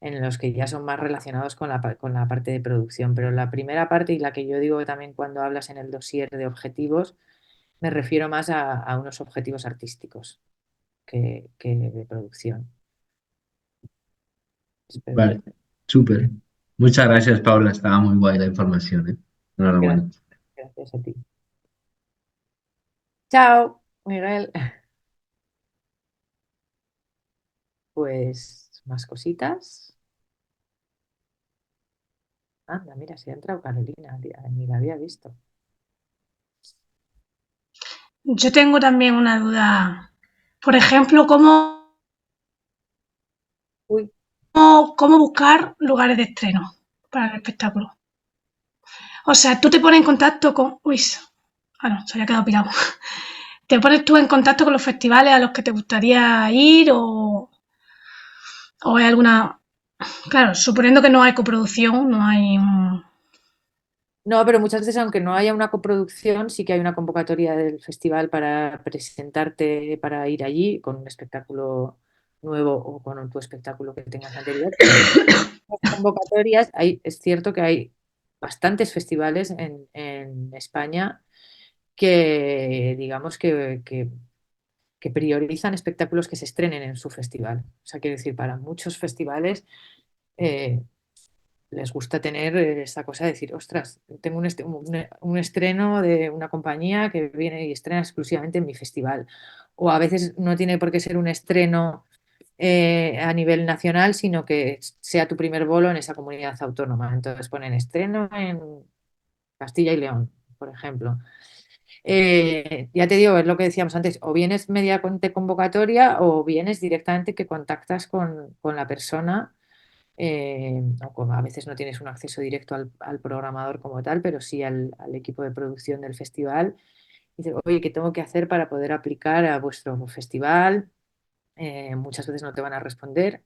en los que ya son más relacionados con la parte de producción. Pero la primera parte y la que yo digo que también cuando hablas en el dossier de objetivos, me refiero más a unos objetivos artísticos que de producción. Espero que... Vale, súper. Muchas gracias, Paula. Estaba muy guay la información, ¿eh? Enhorabuena. Gracias, gracias a ti. Chao, Miguel. Pues más cositas. Anda, mira, se ha entrado Carolina, ni la había visto. Yo tengo también una duda. Por ejemplo, Uy, cómo buscar lugares de estreno para el espectáculo? O sea, tú te pones en contacto con... Uy, ah, no, se había quedado pirado. ¿Te pones tú en contacto con los festivales a los que te gustaría ir o hay alguna... Claro, suponiendo que no hay coproducción, no hay... no, pero muchas veces, aunque no haya una coproducción, sí que hay una convocatoria del festival para presentarte, para ir allí con un espectáculo nuevo o con tu espectáculo que tengas anterior. Las convocatorias, es cierto que hay bastantes festivales en España que, digamos, que priorizan espectáculos que se estrenen en su festival. O sea, quiero decir, para muchos festivales eh, les gusta tener esa cosa de decir, ostras, tengo un estreno de una compañía que viene y estrena exclusivamente en mi festival. O a veces no tiene por qué ser un estreno a nivel nacional, sino que sea tu primer bolo en esa comunidad autónoma. Entonces ponen estreno en Castilla y León, por ejemplo. Ya te digo, es lo que decíamos antes, o vienes mediante convocatoria o vienes directamente que contactas con la persona o como a veces no tienes un acceso directo al programador como tal, pero sí al equipo de producción del festival. Y dices, oye, ¿qué tengo que hacer para poder aplicar a vuestro festival? Muchas veces no te van a responder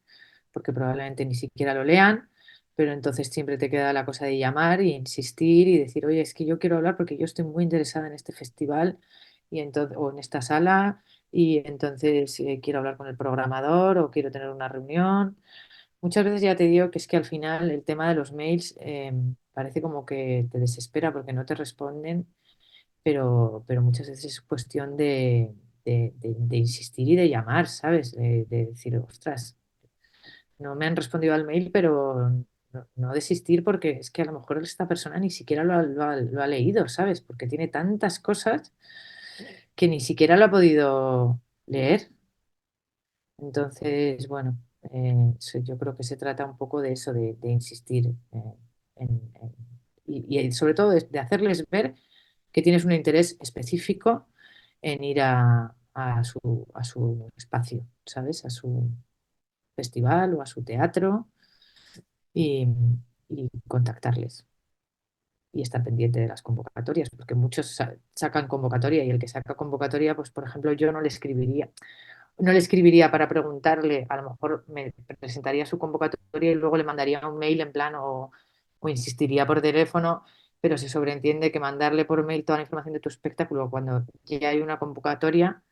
porque probablemente ni siquiera lo lean, pero entonces siempre te queda la cosa de llamar e insistir y decir, oye, es que yo quiero hablar porque yo estoy muy interesada en este festival y entonces, o en esta sala, y entonces quiero hablar con el programador o quiero tener una reunión. Muchas veces ya te digo que es que al final el tema de los mails parece como que te desespera porque no te responden, pero muchas veces es cuestión de insistir y de llamar, ¿sabes? De decir, ostras, no me han respondido al mail, pero no desistir porque es que a lo mejor esta persona ni siquiera lo ha leído, ¿sabes? Porque tiene tantas cosas que ni siquiera lo ha podido leer. Entonces, bueno, yo creo que se trata un poco de eso, de insistir y sobre todo de hacerles ver que tienes un interés específico en ir a su espacio, ¿sabes? A su festival o a su teatro y, y contactarles y estar pendiente de las convocatorias, porque muchos sacan convocatoria y el que saca convocatoria, pues por ejemplo, yo no le escribiría para preguntarle, a lo mejor me presentaría su convocatoria y luego le mandaría un mail en plan o insistiría por teléfono, pero se sobreentiende que mandarle por mail toda la información de tu espectáculo cuando ya hay una convocatoria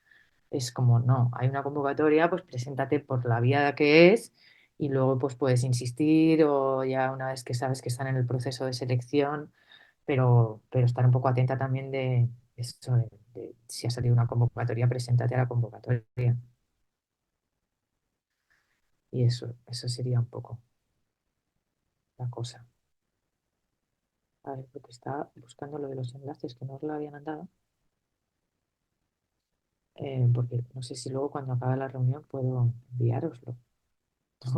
es como, no, hay una convocatoria, pues preséntate por la vía que es y luego pues puedes insistir o ya una vez que sabes que están en el proceso de selección, pero estar un poco atenta también de eso, de si ha salido una convocatoria, preséntate a la convocatoria. Y eso sería un poco la cosa. A ver, porque estaba buscando lo de los enlaces que no os lo había mandado, porque no sé si luego cuando acabe la reunión puedo enviároslo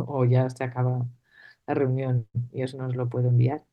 o ya se acaba la reunión y eso no os lo puedo enviar.